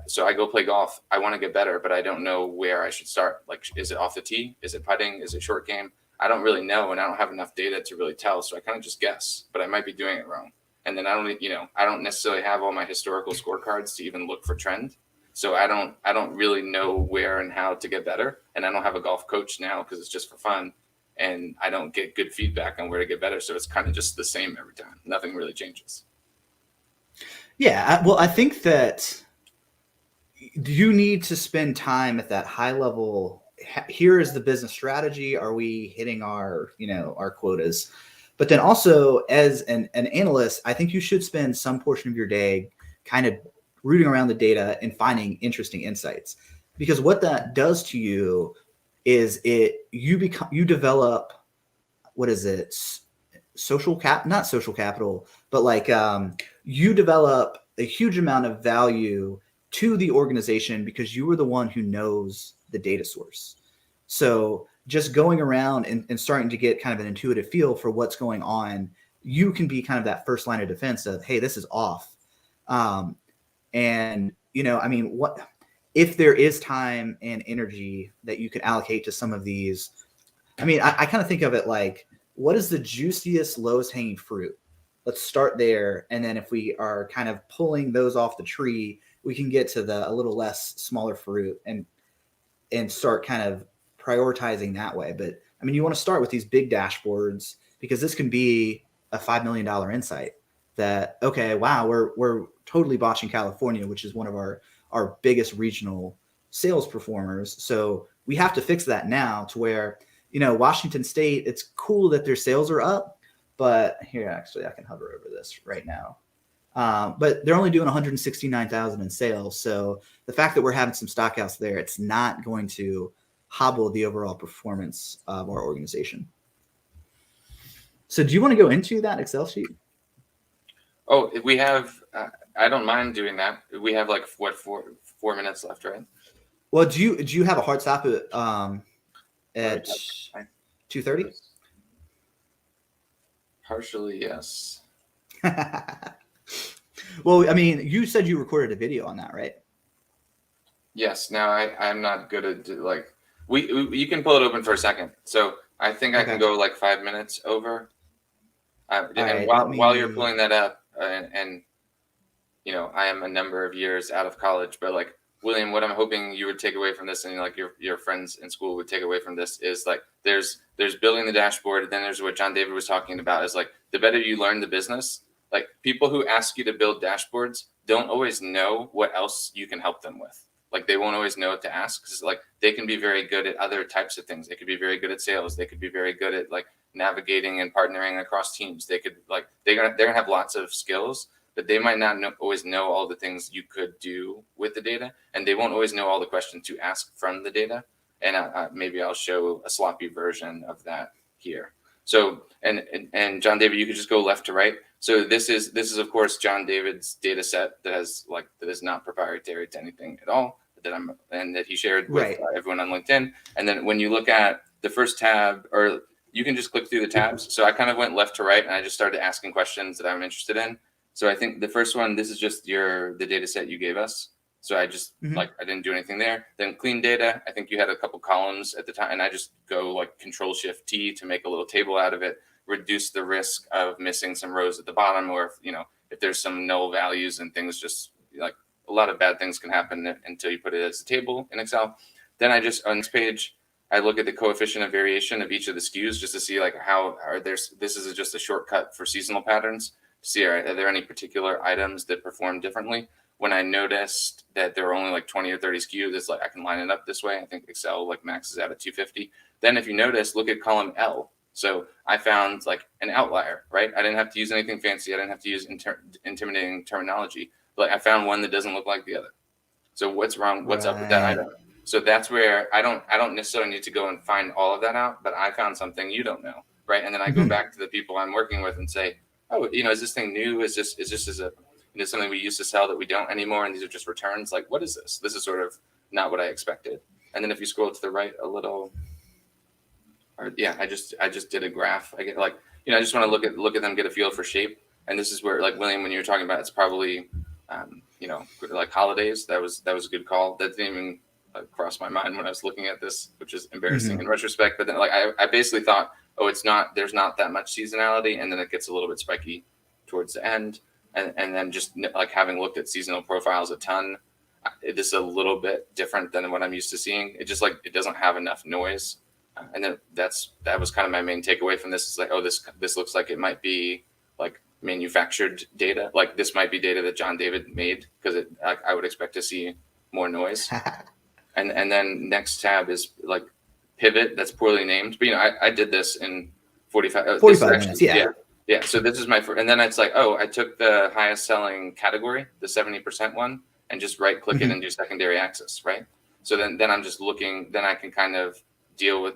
So I go play golf. I want to get better, but I don't know where I should start. Like, is it off the tee? Is it putting? Is it short game? I don't really know, and I don't have enough data to really tell. So I kind of just guess, but I might be doing it wrong. And then I don't necessarily have all my historical scorecards to even look for trend. So I don't really know where and how to get better. And I don't have a golf coach now because it's just for fun, and I don't get good feedback on where to get better. So it's kind of just the same every time. Nothing really changes. Yeah, well, I think that you need to spend time at that high level. Here is the business strategy. Are we hitting our quotas? But then also as an analyst, I think you should spend some portion of your day kind of rooting around the data and finding interesting insights, because what that does to you is you develop, what is it? Not social capital, but like you develop a huge amount of value to the organization because you were the one who knows the data source. So just going around and starting to get kind of an intuitive feel for what's going on, you can be kind of that first line of defense of, hey, this is off. What if there is time and energy that you can allocate to some of these? I mean, I kind of think of it like, what is the juiciest, lowest hanging fruit? Let's start there. And then if we are kind of pulling those off the tree, we can get to a little less smaller fruit and start kind of prioritizing that way. But I mean, you want to start with these big dashboards because this can be a $5 million insight that, okay, wow, we're totally botching California, which is one of our biggest regional sales performers. So we have to fix that now to where, Washington State, it's cool that their sales are up, but here, actually, I can hover over this right now. But they're only doing 169,000 in sales. So the fact that we're having some stockouts there, it's not going to hobble the overall performance of our organization. So do you want to go into that Excel sheet? Oh, we have, I don't mind doing that. We have like what, 4 minutes left, right? Well, do you have a hard stop at 2:30? Partially, yes. Well, I mean, you said you recorded a video on that, right? Yes. Now I'm not good at like you can pull it open for a second. So I think I can go like 5 minutes over. And right, while you're pulling that up, and you know, I am a number of years out of college, but like William, what I'm hoping you would take away from this, and like your friends in school would take away from this, is like there's building the dashboard, and then there's what John David was talking about, is like the better you learn the business, like people who ask you to build dashboards don't always know what else you can help them with. Like they won't always know what to ask, because like they can be very good at other types of things. They could be very good at sales. They could be very good at like navigating and partnering across teams. They could like they're gonna have lots of skills, but they might not always know all the things you could do with the data, and they won't always know all the questions to ask from the data. And maybe I'll show a sloppy version of that here. So, and John David, you could just go left to right. So this is of course John David's data set that is not proprietary to anything at all, that he shared with everyone on LinkedIn. And then when you look at the first tab, or you can just click through the tabs. So I kind of went left to right, and I just started asking questions that I'm interested in. So I think the first one, this is just the data set you gave us. So I just I didn't do anything there. Then clean data. I think you had a couple columns at the time, and I just go like Control-Shift-T to make a little table out of it, reduce the risk of missing some rows at the bottom, or if there's some null values and things, just like a lot of bad things can happen until you put it as a table in Excel. Then I just, on this page, I look at the coefficient of variation of each of the SKUs just to see like this is just a shortcut for seasonal patterns. See, are there any particular items that perform differently? When I noticed that there were only like 20 or 30 SKUs, it's like I can line it up this way. I think Excel like maxes out at 250. Then if you notice, look at column L. So I found like an outlier, right? I didn't have to use anything fancy. I didn't have to use intimidating terminology. But I found one that doesn't look like the other. So what's wrong? What's up with that item? So that's where I don't necessarily need to go and find all of that out, but I found something you don't know, right? And then I go back to the people I'm working with and say, oh, is this thing new? Is this something we used to sell that we don't anymore? And these are just returns. Like, what is this? This is sort of not what I expected. And then if you scroll to the right a little, I just did a graph. I get like, I just want to look at them, get a feel for shape. And this is where, like William, when you were talking about, it's probably, like holidays. That was a good call. That didn't even cross my mind when I was looking at this, which is embarrassing in retrospect. But then, like, I basically thought, oh, there's not that much seasonality, and then it gets a little bit spiky towards the end. And then just like having looked at seasonal profiles a ton, this is a little bit different than what I'm used to seeing. It just it doesn't have enough noise. And then that was kind of my main takeaway from this, is like, oh, this looks like it might be like manufactured data. Like this might be data that John David made, because I would expect to see more noise. and then next tab is like pivot. That's poorly named, but I did this in 45 minutes. Yeah. So this is my first, and then it's like, oh, I took the highest selling category, the 70% one, and just right click it and do secondary access, right? So then I'm just looking, then I can kind of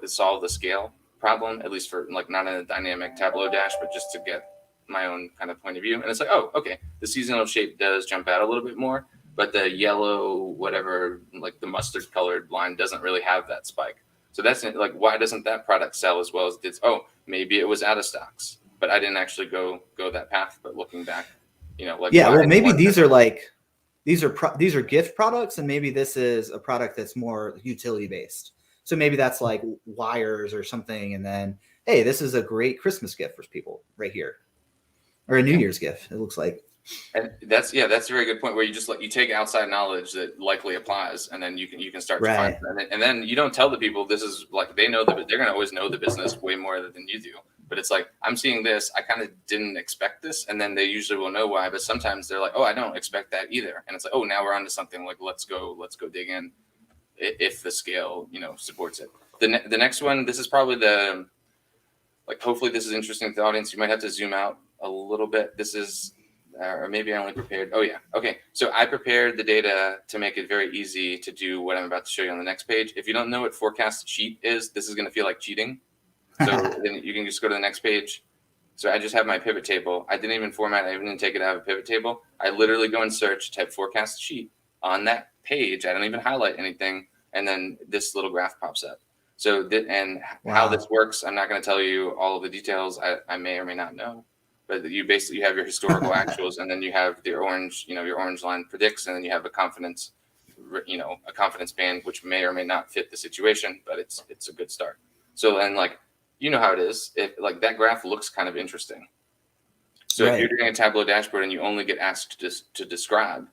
solve the scale problem, at least for like not in a dynamic Tableau dash, but just to get my own kind of point of view. And it's like, oh, okay, the seasonal shape does jump out a little bit more, but the yellow, whatever, like the mustard colored line doesn't really have that spike. So that's like, why doesn't that product sell as well as it did? Oh, maybe it was out of stocks, but I didn't actually go that path. But looking back, well, maybe these are gift products, and maybe this is a product that's more utility based. So maybe that's like wires or something, and then, hey, this is a great Christmas gift for people right here, or a New Year's gift. It looks like. And that's a very good point, where you just you take outside knowledge that likely applies, and then you can start to find, and then you don't tell the people this is like, they know that they're going to always know the business way more than you do. But it's like, I'm seeing this, I kind of didn't expect this, and then they usually will know why. But sometimes they're like, oh, I don't expect that either, and it's like, oh, now we're onto something. Like let's go dig in, if the scale supports it. The next one, this is probably hopefully this is interesting to the audience. You might have to zoom out a little bit. This is or maybe I only prepared. Oh yeah. Okay. So I prepared the data to make it very easy to do what I'm about to show you on the next page. If you don't know what forecast sheet is, this is going to feel like cheating. So then you can just go to the next page. So I just have my pivot table. I didn't even format. I didn't take it out of a pivot table. I literally go and search, type forecast sheet on that page. I don't even highlight anything. And then this little graph pops up. So how this works, I'm not going to tell you all of the details. I may or may not know. But you basically have your historical actuals, and then you have your orange line predicts, and then you have a confidence band, which may or may not fit the situation, but it's a good start. So then, like, you know how it is. Like that graph looks kind of interesting. So if you're doing a Tableau dashboard and you only get asked to describe,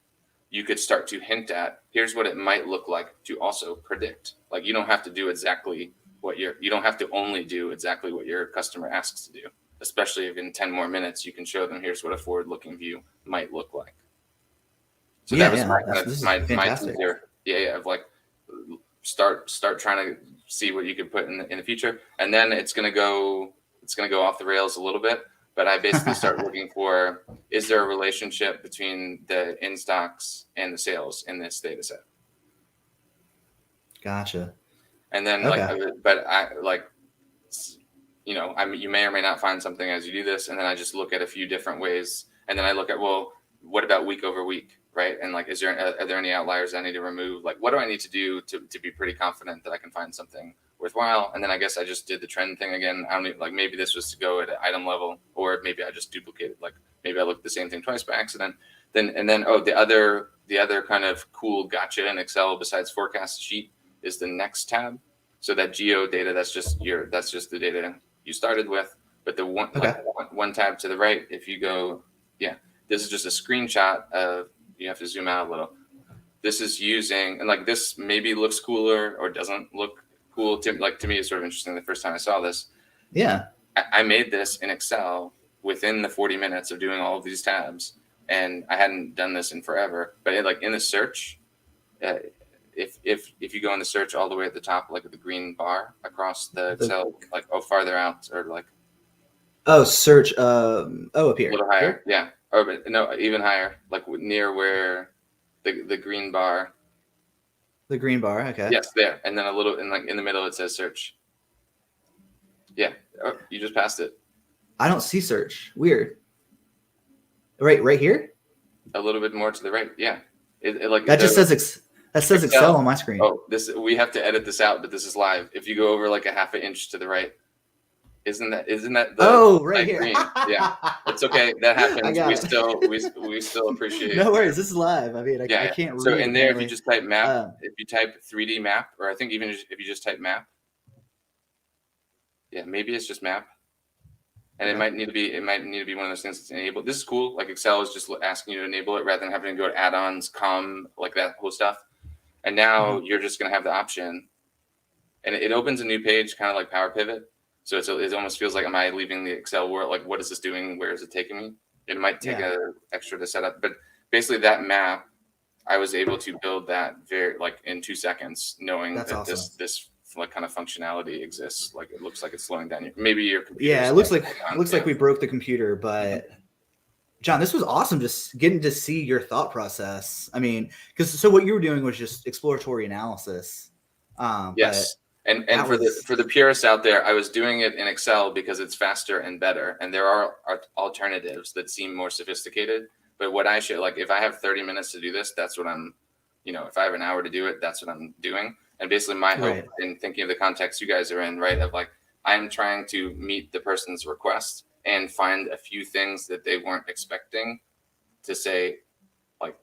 you could start to hint at, here's what it might look like to also predict. Like you don't have to do exactly you don't have to only do exactly what your customer asks to do. Especially if in 10 more minutes you can show them here's what a forward-looking view might look like. So that was my teaser. Of like start trying to see what you could put in the future, and then it's gonna go off the rails a little bit. But I basically start looking for, is there a relationship between the in stocks and the sales in this data set? Gotcha. And then you may or may not find something as you do this. And then I just look at a few different ways. And then I look at, well, what about week over week, right? And like, are there any outliers I need to remove? Like, what do I need to do to be pretty confident that I can find something worthwhile? And then I guess I just did the trend thing again. I don't need, like, maybe this was to go at an item level, or maybe I just duplicated. Like maybe I looked at the same thing twice by accident. The other kind of cool gotcha in Excel besides forecast sheet is the next tab. So that geo data, that's just the data you started with, but the one tab to the right, if you go, this is just a screenshot of, you have to zoom out a little. This is using, and like this maybe looks cooler or doesn't look cool. To me, it's sort of interesting. The first time I saw this, I made this in Excel within the 40 minutes of doing all of these tabs, and I hadn't done this in forever. But in the search, if you go in the search all the way at the top, like the green bar across the Excel, like farther out, or like search up here, a little higher, yeah, or but no, even higher, like near where the green bar. The green bar, okay. Yes, there, and then a little, and like in the middle it says search. Yeah, you just passed it. I don't see search. Weird. Right here. A little bit more to the right, yeah. That just says Excel on my screen. Oh, we have to edit this out, but this is live. If you go over like a half an inch to the right, isn't that right here? Green? Yeah, it's okay. That happens. We still appreciate it. No worries. This is live. I mean, I can't read. So in there, if you just type map, if you type 3D map, or I think even if you just type map, maybe it's just map. And it might need to be one of those things that's enabled. This is cool. Like Excel is just asking you to enable it rather than having to go to add-ons, like that whole stuff. And now you're just going to have the option, and it opens a new page, kind of like Power Pivot. So it almost feels like, am I leaving the Excel world? Like, what is this doing? Where is it taking me? It might take an extra to set up, but basically that map, I was able to build that in 2 seconds, knowing that's that awesome. this like kind of functionality exists. Like it looks like it's slowing down maybe your computer. Yeah, it looks like we broke the computer, but John, this was awesome. Just getting to see your thought process. I mean, so what you were doing was just exploratory analysis. Yes. And for the purists out there, I was doing it in Excel because it's faster and better. And there are alternatives that seem more sophisticated. But what I should, like, if I have 30 minutes to do this, that's what I'm, if I have an hour to do it, that's what I'm doing. And basically my hope in thinking of the context you guys are in, right, of like, I'm trying to meet the person's request and find a few things that they weren't expecting to say, like,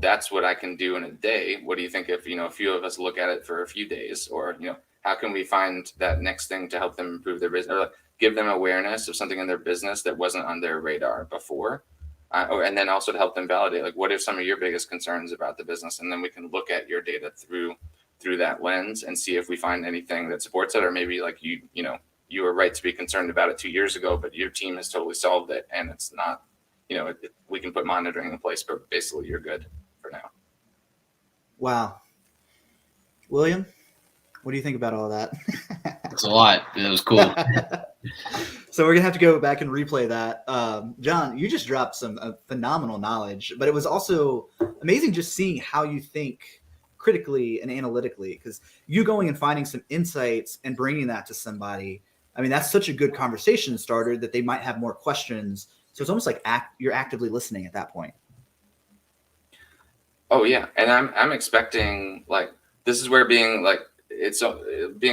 that's what I can do in a day. What do you think if, a few of us look at it for a few days, or, how can we find that next thing to help them improve their business, or like, give them awareness of something in their business that wasn't on their radar before? And then also to help them validate, like, what are some of your biggest concerns about the business? And then we can look at your data through that lens and see if we find anything that supports it, or maybe like you were right to be concerned about it 2 years ago, but your team has totally solved it, and it's not, we can put monitoring in place, but basically you're good for now. Wow. William, what do you think about all that? It's a lot. It was cool. So we're gonna have to go back and replay that. John, you just dropped some phenomenal knowledge, but it was also amazing just seeing how you think critically and analytically, because you going and finding some insights and bringing that to somebody. I mean, that's such a good conversation starter that they might have more questions. So it's almost like you're actively listening at that point. Oh yeah, and I'm expecting, like, this is where being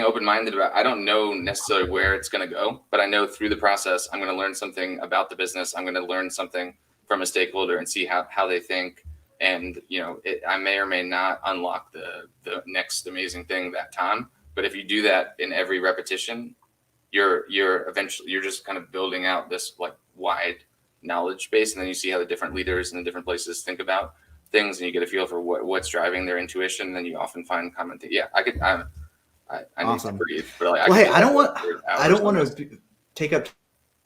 open-minded about. I don't know necessarily where it's going to go, but I know through the process I'm going to learn something about the business. I'm going to learn something from a stakeholder and see how they think, and I may or may not unlock the next amazing thing that time. But if you do that in every repetition, you're just kind of building out this like wide knowledge base, and then you see how the different leaders in the different places think about things, and you get a feel for what's driving their intuition. And then you often find common things. Yeah, I Awesome. need to breathe. But like, well, hey, I don't want to take up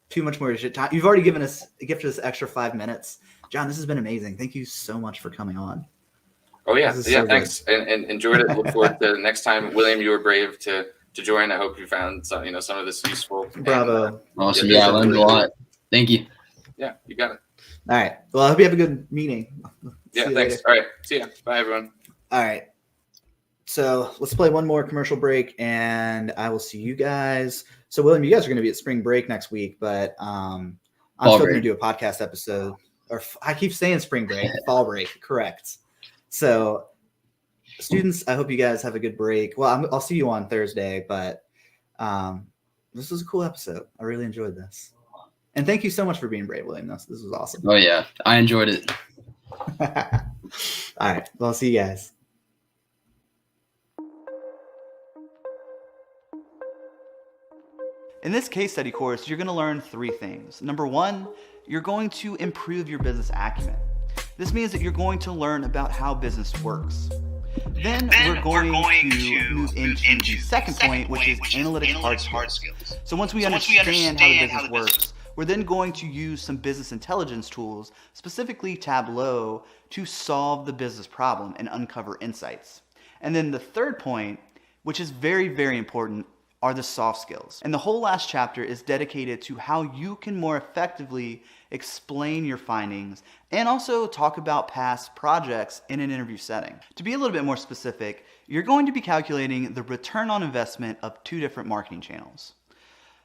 too much more time. You've already gifted us extra 5 minutes. John, this has been amazing. Thank you so much for coming on. Oh yeah, so thanks, and enjoyed it. Look forward to the next time. William, you were brave to join. I hope you found some of this useful. Bravo. Awesome. Yeah, I learned a lot. Thank you. Yeah, you got it. All right. Well, I hope you have a good meeting. Yeah, thanks. Later. All right. See ya. Bye, everyone. All right. So let's play one more commercial break, and I will see you guys. So, William, you guys are going to be at spring break next week, but I'm still going to do a podcast episode. Or I keep saying spring break, fall break. Correct. So, students, I hope you guys have a good break. Well, I'll see you on Thursday, but this was a cool episode. I really enjoyed this. And thank you so much for being brave, William. This was awesome. Oh, yeah. I enjoyed it. All right. Well, I'll see you guys. In this case study course, you're going to learn 3 things. Number 1, you're going to improve your business acumen. This means that you're going to learn about how business works. Then we're going to move into the second point, which is analytics hard skills. So once we understand how the business works, we're then going to use some business intelligence tools, specifically Tableau, to solve the business problem and uncover insights. And then the third point, which is very, very important, are the soft skills. And the whole last chapter is dedicated to how you can more effectively explain your findings and also talk about past projects in an interview setting. To be a little bit more specific, you're going to be calculating the return on investment of 2 different marketing channels.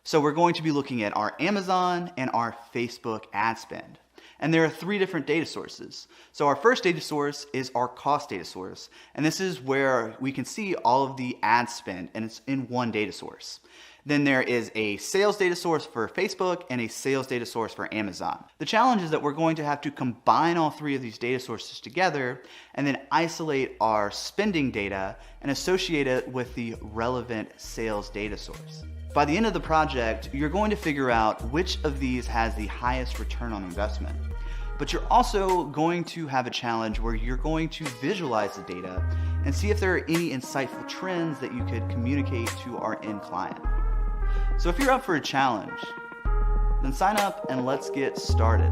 So we're going to be looking at our Amazon and our Facebook ad spend. And there are 3 different data sources. So our first data source is our cost data source. And this is where we can see all of the ad spend, and it's in one data source. Then there is a sales data source for Facebook and a sales data source for Amazon. The challenge is that we're going to have to combine all 3 of these data sources together and then isolate our spending data and associate it with the relevant sales data source. By the end of the project, you're going to figure out which of these has the highest return on investment. But you're also going to have a challenge where you're going to visualize the data and see if there are any insightful trends that you could communicate to our end client. So if you're up for a challenge, then sign up and let's get started.